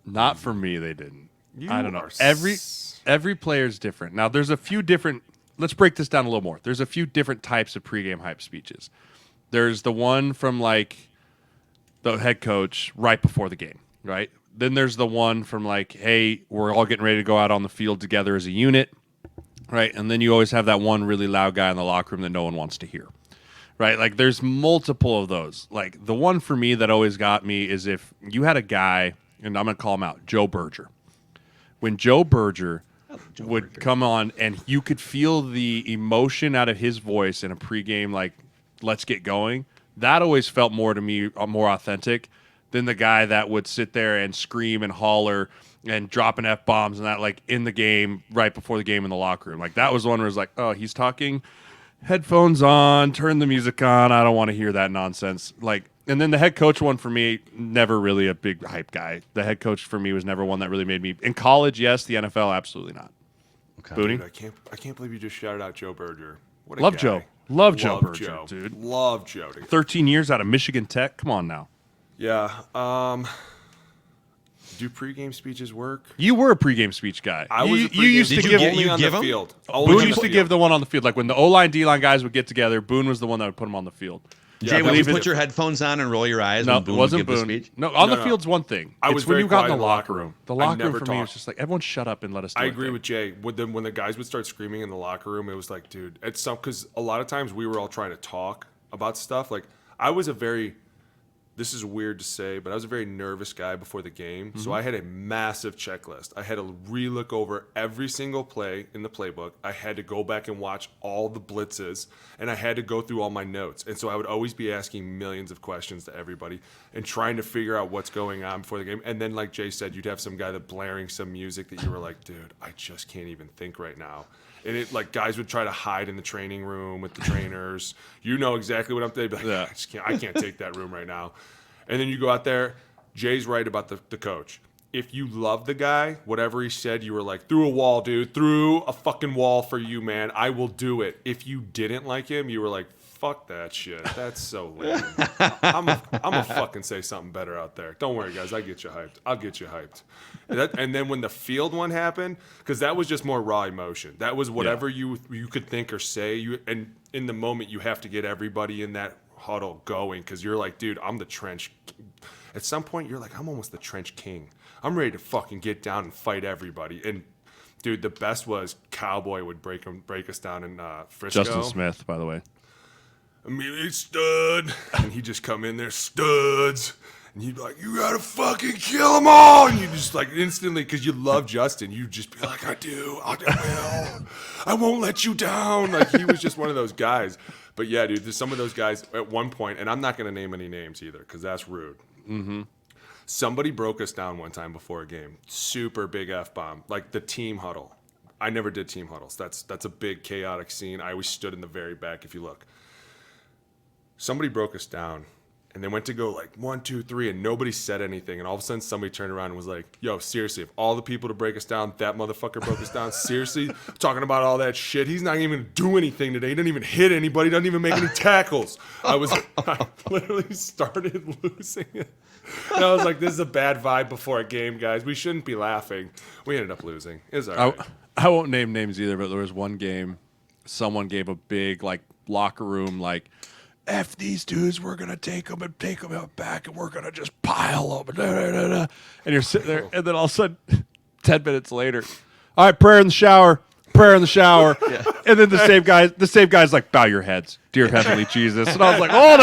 Not for me, they didn't. I don't know. are Every player's different. Now, there's a few different. Let's break this down a little more. There's a few different types of pregame hype speeches. There's the one from like the head coach right before the game, right? Then there's the one from like, hey, we're all getting ready to go out on the field together as a unit, right? And then you always have that one really loud guy in the locker room that no one wants to hear, right? Like there's multiple of those. Like the one for me that always got me is if you had a guy, and I'm going to call him out, Joe Berger. When Joe Berger would come on and you could feel the emotion out of his voice in a pregame, like, let's get going, that always felt more to me, more authentic than the guy that would sit there and scream and holler and dropping F-bombs and that, like, in the game, right before the game in the locker room. Like, that was the one where it was like, oh, he's talking, headphones on, turn the music on, I don't want to hear that nonsense. Like, and then the head coach one for me, never really a big hype guy. The head coach for me was never one that really made me. In college, yes. The NFL, absolutely not. Okay. Booney? Dude, I can't believe you just shouted out Joe Berger. What a Love guy. Joe. Love Joe Berger, dude. Love Joe. 13 years out of Michigan Tech. Come on now. Yeah. Do pregame speeches work? You were a pregame speech guy. I was. You used to Did you give. get- only you on give the 'em? field. Boone used to give the one on the field. Like when the O-line, D-line guys would get together, Boone was the one that would put them on the field. Jay, would you put your headphones on and roll your eyes No, when it Boone wasn't would give Boone. the speech? No, on the No. field's one thing. I It's was when very you got in quiet the locker room. The I locker room never for me was talked. just like, everyone shut up and let us do I it. agree with Jay. When the guys would start screaming in the locker room, it was like, dude, it's some because a lot of times we were all trying to talk about stuff. Like I was this is weird to say, but I was a very nervous guy before the game. So I had a massive checklist. I had to re-look over every single play in the playbook. I had to go back and watch all the blitzes, and I had to go through all my notes. And so I would always be asking millions of questions to everybody and trying to figure out what's going on before the game. And then, like Jay said, you'd have some guy that blaring some music that you were like, dude, I just can't even think right now. And it like guys would try to hide in the training room with the trainers. You know exactly what I'm thinking. Like, Yeah. I can't take that room right now. And then you go out there. Jay's right about the coach. If you love the guy, whatever he said, you were like, through a wall, dude. Through a fucking wall for you, man. I will do it. If you didn't like him, you were like, fuck that shit. That's so lame. I'm gonna fucking say something better out there. Don't worry, guys. I'll get you hyped. And then when the field one happened, because that was just more raw emotion. That was whatever you could think or say. And in the moment, you have to get everybody in that huddle going, because you're like, dude, I'm the trench. At some point, you're like, I'm almost the trench king. I'm ready to fucking get down and fight everybody. And dude, the best was Cowboy would break us down in Frisco. Justin Smith, by the way. Immediately stud. And he'd just come in there, studs. And you'd be like, you gotta fucking kill them all. And you just like instantly, because you love Justin, you'd just be like, I will. I won't let you down. Like, he was just one of those guys. But yeah, dude, there's some of those guys at one point, and I'm not going to name any names either, because that's rude. Mm-hmm. Somebody broke us down one time before a game. Super big F-bomb. Like the team huddle. I never did team huddles. That's a big chaotic scene. I always stood in the very back if you look. Somebody broke us down, and they went to go like 1, 2, 3, and nobody said anything. And all of a sudden somebody turned around and was like, yo, seriously, if all the people to break us down, that motherfucker broke us down, seriously? Talking about all that shit. He's not even going to do anything today. He doesn't even hit anybody. Doesn't even make any tackles. I literally started losing it. And I was like, this is a bad vibe before a game, guys. We shouldn't be laughing. We ended up losing. It was all right. I won't name names either, but there was one game, someone gave a big like locker room like, F these dudes, we're going to take them out back, and we're going to just pile them. And you're sitting there, and then all of a sudden, 10 minutes later, all right, prayer in the shower. Yeah. And then the same guy's like, bow your heads, dear heavenly Jesus. And I was like, hold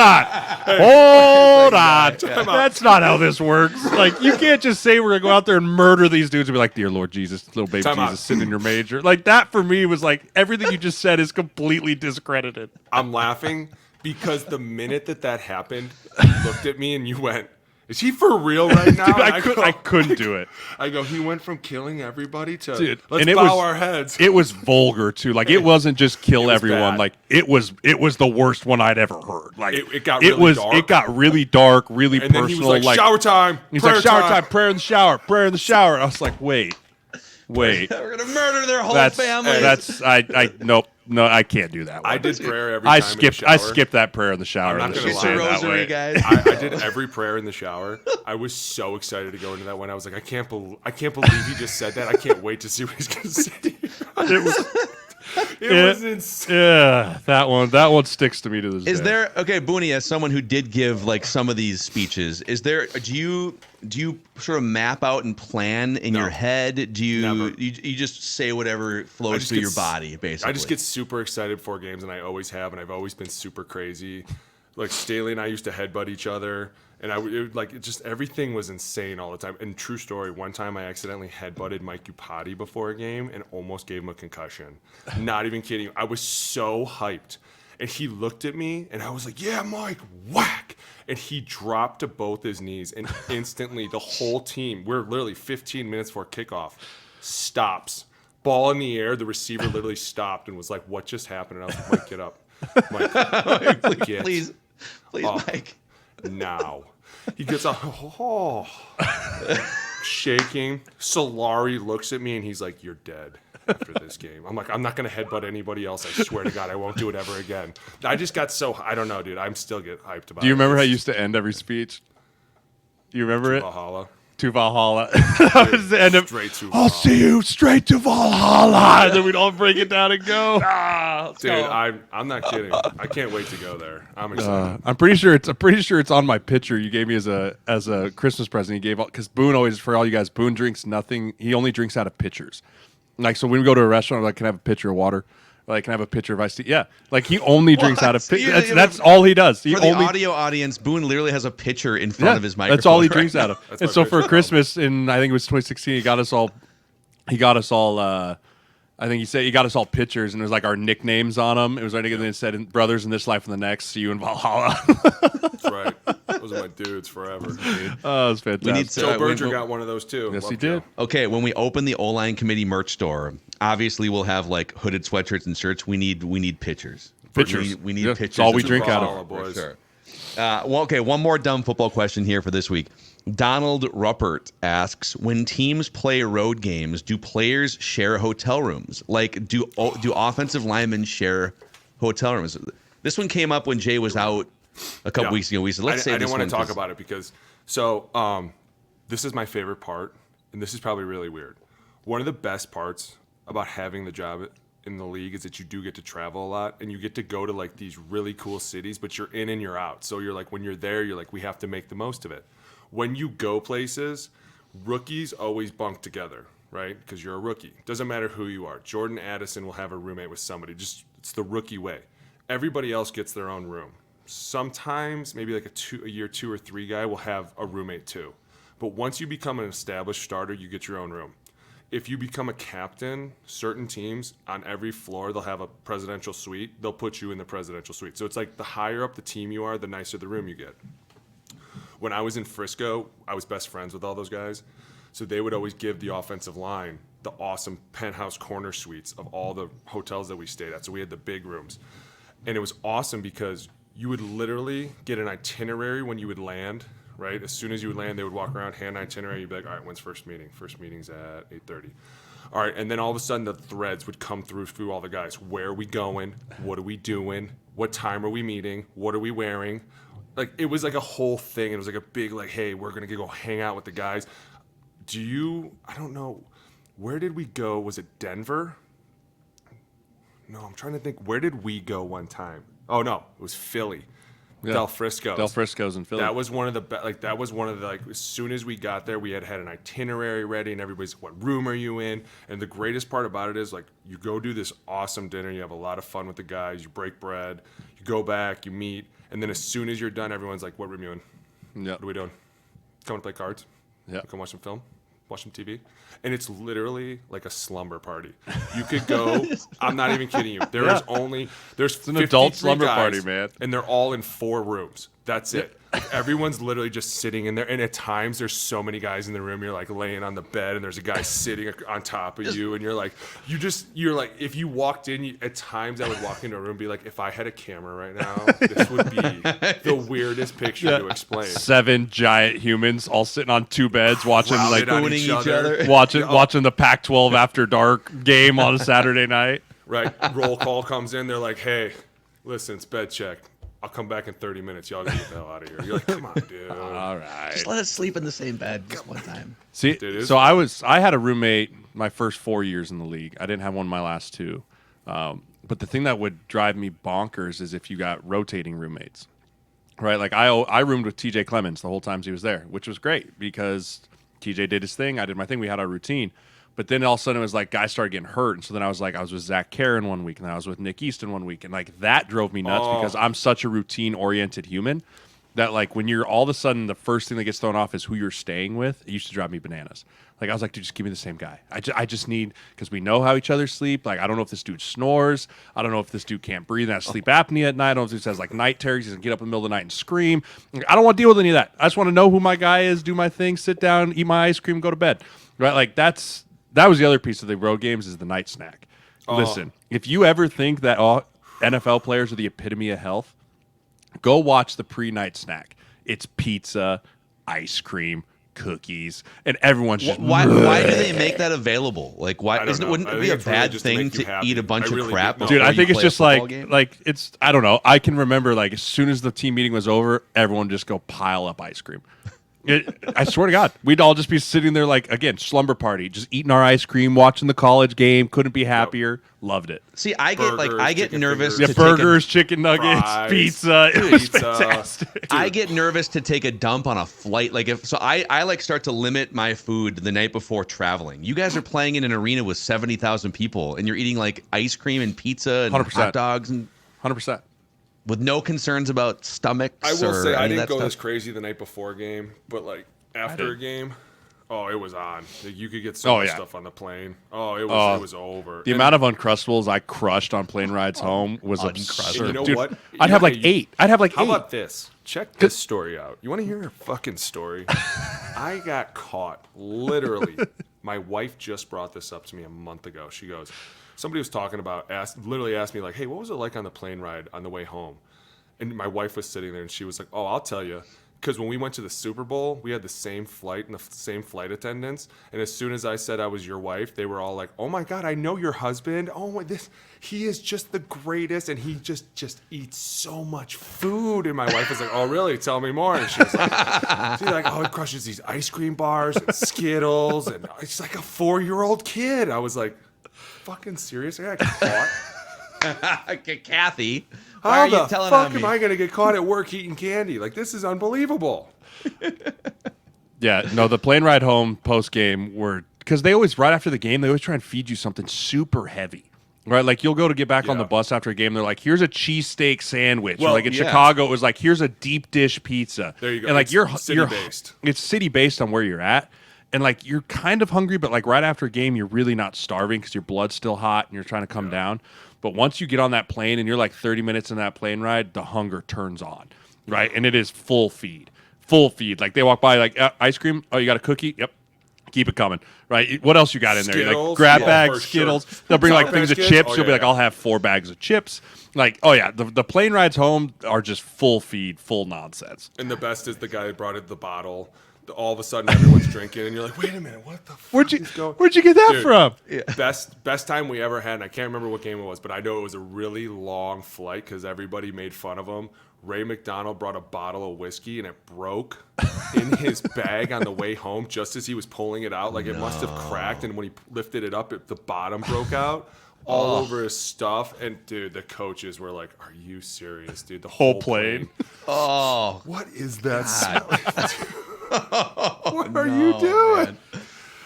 on. That's not how this works. Like, you can't just say we're going to go out there and murder these dudes and be like, dear Lord Jesus, little baby Jesus, sit in your manger. Like, that for me was like, everything you just said is completely discredited. I'm laughing because the minute that happened, you looked at me and you went, is he for real right now? Dude, I couldn't do it. I go, he went from killing everybody to let's bow our heads. It was vulgar too. Like, it wasn't just kill everyone. Bad. Like, it was the worst one I'd ever heard. Like, it got really dark. It got really dark, really and personal. Then he was like, shower time. He's like, shower time, prayer in the shower. And I was like, wait. We're gonna murder their whole family. Nope. No, I can't do that one. I did prayer every time in the shower. I skipped that prayer in the shower. I'm not going to lie. Rosary, guys. I did every prayer in the shower. I was so excited to go into that one. I was like, I can't believe he just said that. I can't wait to see what he's going to say. It was insane. Yeah, that one sticks to me to this day. Is there, okay, Booney, as someone who did give like some of these speeches, do you sort of map out and plan in your head? Do you just say whatever flows through your body, basically? I just get super excited for games, and I always have, and I've always been super crazy. Like, Staley and I used to headbutt each other, and everything was insane all the time. And true story, one time I accidentally headbutted Mike Upati before a game and almost gave him a concussion. Not even kidding. I was so hyped. And he looked at me, and I was like, yeah, Mike, whack. And he dropped to both his knees, and instantly the whole team, we're literally 15 minutes before kickoff, stops. Ball in the air, the receiver literally stopped and was like, what just happened? And I was like, Mike, get up. Mike, please, Mike. Now. He gets up, shaking. Solari looks at me, and he's like, you're dead after this game. I'm like, I'm not going to headbutt anybody else. I swear to God, I won't do it ever again. I just got so, I don't know, dude. I'm still get hyped about it. Do you remember how you used to end every speech? Do you remember it? Valhalla. To Valhalla. That was the end of, straight to I'll see you straight to Valhalla. And then we'd all break it down and go. Dude, I'm not kidding. I can't wait to go there. I'm excited. I'm pretty sure it's on my picture you gave me as a Christmas present. He gave, because Boone always, for all you guys, Boone drinks nothing. He only drinks out of pitchers. Like, so when we go to a restaurant, I'm like, can I have a pitcher of water? Like, can I have a pitcher of iced tea? Yeah. Like, he only drinks out of pitchers. That's all he does. For the audio audience, Boone literally has a pitcher in front of his microphone. That's all he drinks out of. And so for Christmas in, I think it was 2016, he got us all I think he got us all pitchers, and it was like our nicknames on them. It was our nickname that said, brothers in this life and the next, see you in Valhalla. That's right. Those are my dudes forever. Dude. Oh, it was fantastic. Joe Berger got one of those too. Yes, he did. Okay, when we open the OLine Committee merch store, obviously we'll have like hooded sweatshirts and shirts. We need pitchers. Pitchers. We need pitchers. That's all we drink out of. Boys. Sure. Okay, one more dumb football question here for this week. Donald Ruppert asks, when teams play road games, do players share hotel rooms? Like, do offensive linemen share hotel rooms? This one came up when Jay was out a couple weeks ago. We said, let's say I this didn't one. want to talk about it because this is my favorite part, and this is probably really weird. One of the best parts about having the job in the league is that you do get to travel a lot, and you get to go to like these really cool cities, but you're in and you're out. So you're like, when you're there, you're like, we have to make the most of it. When you go places, rookies always bunk together, right? Because you're a rookie. Doesn't matter who you are. Jordan Addison will have a roommate with somebody. It's the rookie way. Everybody else gets their own room. Sometimes maybe like a year 2 or 3 guy will have a roommate too. But once you become an established starter, you get your own room. If you become a captain, certain teams on every floor, they'll have a presidential suite. They'll put you in the presidential suite. So it's like the higher up the team you are, the nicer the room you get. When I was in Frisco, I was best friends with all those guys. So they would always give the offensive line the awesome penthouse corner suites of all the hotels that we stayed at. So we had the big rooms. And it was awesome because you would literally get an itinerary when you would land, right? As soon as you would land, they would walk around, hand an itinerary. You'd be like, all right, when's first meeting? First meeting's at 8:30. All right, and then all of a sudden the threads would come through all the guys. Where are we going? What are we doing? What time are we meeting? What are we wearing? Like, it was like a whole thing. It was like a big, like, hey, we're going to go hang out with the guys. I don't know, where did we go? Was it Denver? No, I'm trying to think. Where did we go one time? Oh, no, it was Philly. Yeah. Del Frisco's. Del Frisco's in Philly. That was one of the as soon as we got there, we had an itinerary ready, and everybody's like, what room are you in? And the greatest part about it is, like, you go do this awesome dinner, you have a lot of fun with the guys, you break bread, you go back, you meet, and then as soon as you're done, everyone's like, what room you in? Yeah. What are we doing? Coming to play cards? Yeah. Come watch some film? Watch some TV? And it's literally like a slumber party. You could go, I'm not even kidding you. There's an adult slumber guys, party, man. And they're all in 4 rooms. That's it. Like, everyone's literally just sitting in there. And at times there's so many guys in the room. You're like laying on the bed and there's a guy sitting on top of you. And you're like, if you walked in, at times I would walk into a room and be like, if I had a camera right now, this would be the weirdest picture to explain. 7 giant humans all sitting on 2 beds watching Crowded on booning each other. watching the Pac-12 after dark game on a Saturday night. Right. Roll call comes in. They're like, hey, listen, it's bed check. I'll come back in 30 minutes. Y'all get the hell out of here. You're like, come on, dude. All right. Just let us sleep in the same bed just one time. See, Dude, so I had a roommate my first 4 years in the league. I didn't have one my last 2. But the thing that would drive me bonkers is if you got rotating roommates, right? Like I roomed with TJ Clemens the whole time he was there, which was great because TJ did his thing. I did my thing. We had our routine. But then all of a sudden it was like guys started getting hurt. And so then I was with Zach Karen one week, and then I was with Nick Easton one week. And like that drove me nuts because I'm such a routine-oriented human that like when you're all of a sudden the first thing that gets thrown off is who you're staying with, it used to drive me bananas. Like I was like, dude, just give me the same guy. I just need, because we know how each other sleep. Like I don't know if this dude snores. I don't know if this dude can't breathe and has sleep apnea at night. I don't know if this has like night terrors. He's going to get up in the middle of the night and scream. Like, I don't want to deal with any of that. I just want to know who my guy is, do my thing, sit down, eat my ice cream, go to bed. Right? Like that was the other piece of the road games is the night snack. Listen, if you ever think that all NFL players are the epitome of health, go watch the pre-night snack. It's pizza, ice cream, cookies, and everyone's just why do they make that available? Like why wouldn't it be a bad thing to eat a bunch of crap? Dude, I think it's just like it's I don't know. I can remember like as soon as the team meeting was over, everyone just go pile up ice cream. I swear to God, we'd all just be sitting there like, again, slumber party, just eating our ice cream, watching the college game. Couldn't be happier. Loved it. See, I get nervous. Yeah, burgers, chicken nuggets, fries, pizza. It was fantastic. I get nervous to take a dump on a flight. Like I like start to limit my food the night before traveling. You guys are playing in an arena with 70,000 people, and you're eating like ice cream and pizza and 100%. hot dogs and 100%. With no concerns about stomachs. I will say I didn't go stuff. this crazy the night before a game, but like after a game, it was on. Like, you could get so much stuff on the plane. It was over. The amount of Uncrustables I crushed on plane rides home was absurd. You know Dude, what? I'd have like 8. How about this? Check this story out. You want to hear a fucking story? I got caught. Literally, my wife just brought this up to me a month ago. She goes, somebody was talking about, literally asked me like, hey, what was it like on the plane ride on the way home? And my wife was sitting there and she was like, oh, I'll tell you. because when we went to the Super Bowl, we had the same flight and the same flight attendants. And as soon as I said I was your wife, they were all like, "Oh my God, I know your husband. Oh my, he is just the greatest, and he just eats so much food." And my wife was like, "Oh really? Tell me more." And she's like, "Oh, he crushes these ice cream bars and Skittles, and it's like a 4-year-old kid." I was like, "Fucking serious? I got caught." Kathy, How why are you the telling fuck on me? am I going to get caught at work eating candy? Like, this is unbelievable. Yeah, no, the plane ride home post game were because they always right after the game they always try and feed you something super heavy, right? Like you'll go to get back on the bus after a game, they're like, "Here's a cheesesteak sandwich." Well, or like in Chicago, it was like, "Here's a deep dish pizza." There you go. And like It's city-based. It's city based on where you're at, and like you're kind of hungry, but like right after a game, you're really not starving because your blood's still hot and you're trying to come down. But once you get on that plane and you're like 30 minutes in that plane ride, the hunger turns on, right? And it is full feed. Like they walk by, like ice cream. Oh, you got a cookie? Yep. Keep it coming, right? What else you got in there? You're like Skittles? grab Yeah, bags, for sure. Skittles. They'll bring like Sour things of Patch chips. Kids? You'll be like, yeah. I'll have 4 bags of chips. Like, oh yeah, the plane rides home are just full feed, full nonsense. And the best is the guy that brought it the bottle. All of a sudden, everyone's drinking, and you're like, "Wait a minute, what the fuck is going?" Where'd you get that Dude, from? Best time we ever had, and I can't remember what game it was, but I know it was a really long flight because everybody made fun of him. Ray McDonald brought a bottle of whiskey, and it broke in his bag on the way home just as he was pulling it out. Like, it must have cracked, and when he lifted it up, the bottom broke out all over his stuff. And, dude, the coaches were like, "Are you serious, dude? The whole plane? Oh, What is that smell?" What are you doing? man.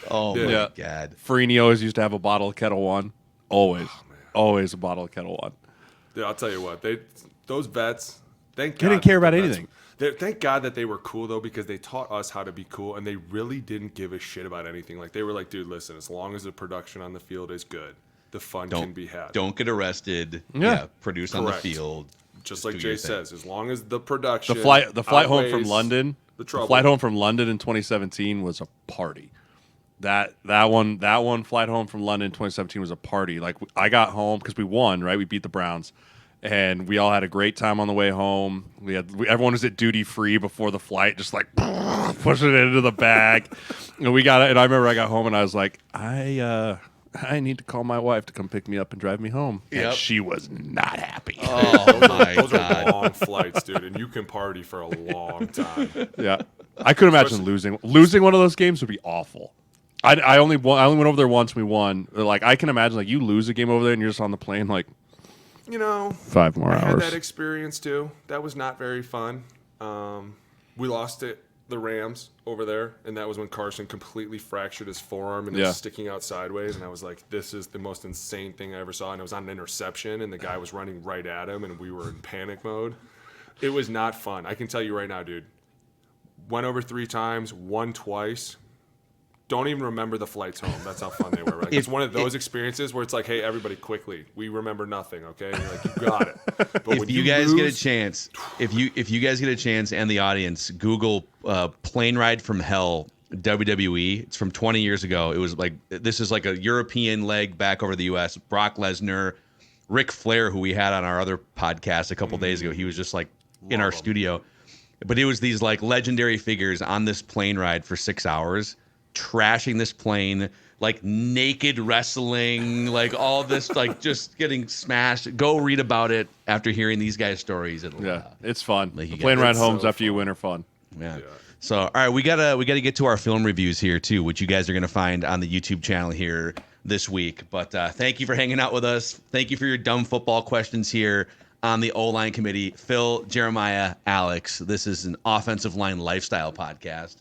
Oh my Yeah. God. Freeney always used to have a bottle of Kettle One. Always a bottle of Kettle One. Dude, I'll tell you what, those vets, thank God. They didn't care that about the vets- anything. Thank God that they were cool, though, because they taught us how to be cool, and they really didn't give a shit about anything. Like, they were like, "Dude, listen, as long as the production on the field is good, the fun can be had." Don't get arrested. Yeah. Produce on the Correct. field. Just do like your Jay thing. says, as long as the production The flight home from outweighs London. the trouble. Flight home from London in 2017 was a party. That one flight home from London in 2017 was a party. Like I got home because we won, right? We beat the Browns, and we all had a great time on the way home. Everyone was at duty free before the flight, just like pushing it into the bag. And we got it. And I remember I got home and I was like, I need to call my wife to come pick me up and drive me home. Yep. And she was not happy. Oh my Those God. are long flights, dude, and you can party for a long time. Yeah, I couldn't imagine losing one of those games would be awful. I only went over there once. We won. Like I can imagine, like you lose a game over there and you're just on the plane, like You know, 5 more I had hours. that experience too. That was not very fun. We lost the Rams over there, and that was when Carson completely fractured his forearm and it was sticking out sideways. And I was like, "This is the most insane thing I ever saw." And it was on an interception, and the guy was running right at him, and we were in panic mode. It was not fun. I can tell you right now, dude. Went over 3 times, won twice. Don't even remember the flights home. That's how fun they were. Right? It's one of those experiences where it's like, "Hey, everybody, quickly, we remember nothing." Okay, and you're like, "You got it." But when If you guys get a lose- chance, if you guys get a chance, and the audience, Google "Plane Ride from Hell" WWE. It's from 20 years ago. It was like this is like a European leg back over the U.S. Brock Lesnar, Ric Flair, who we had on our other podcast a couple days ago. He was just like in our studio, but it was these like legendary figures on this plane ride for 6 hours, trashing this plane, like naked wrestling, like all this, like just getting smashed. Go read about it after hearing these guys' stories. It's fun. Like The you plane got- ride it's homes so after you win are fun. Yeah. So, all right, we gotta get to our film reviews here too, which you guys are gonna find on the YouTube channel here this week. But thank you for hanging out with us. Thank you for your dumb football questions here on the OLine Committee. Phil, Jeremiah, Alex. This is an offensive line lifestyle podcast.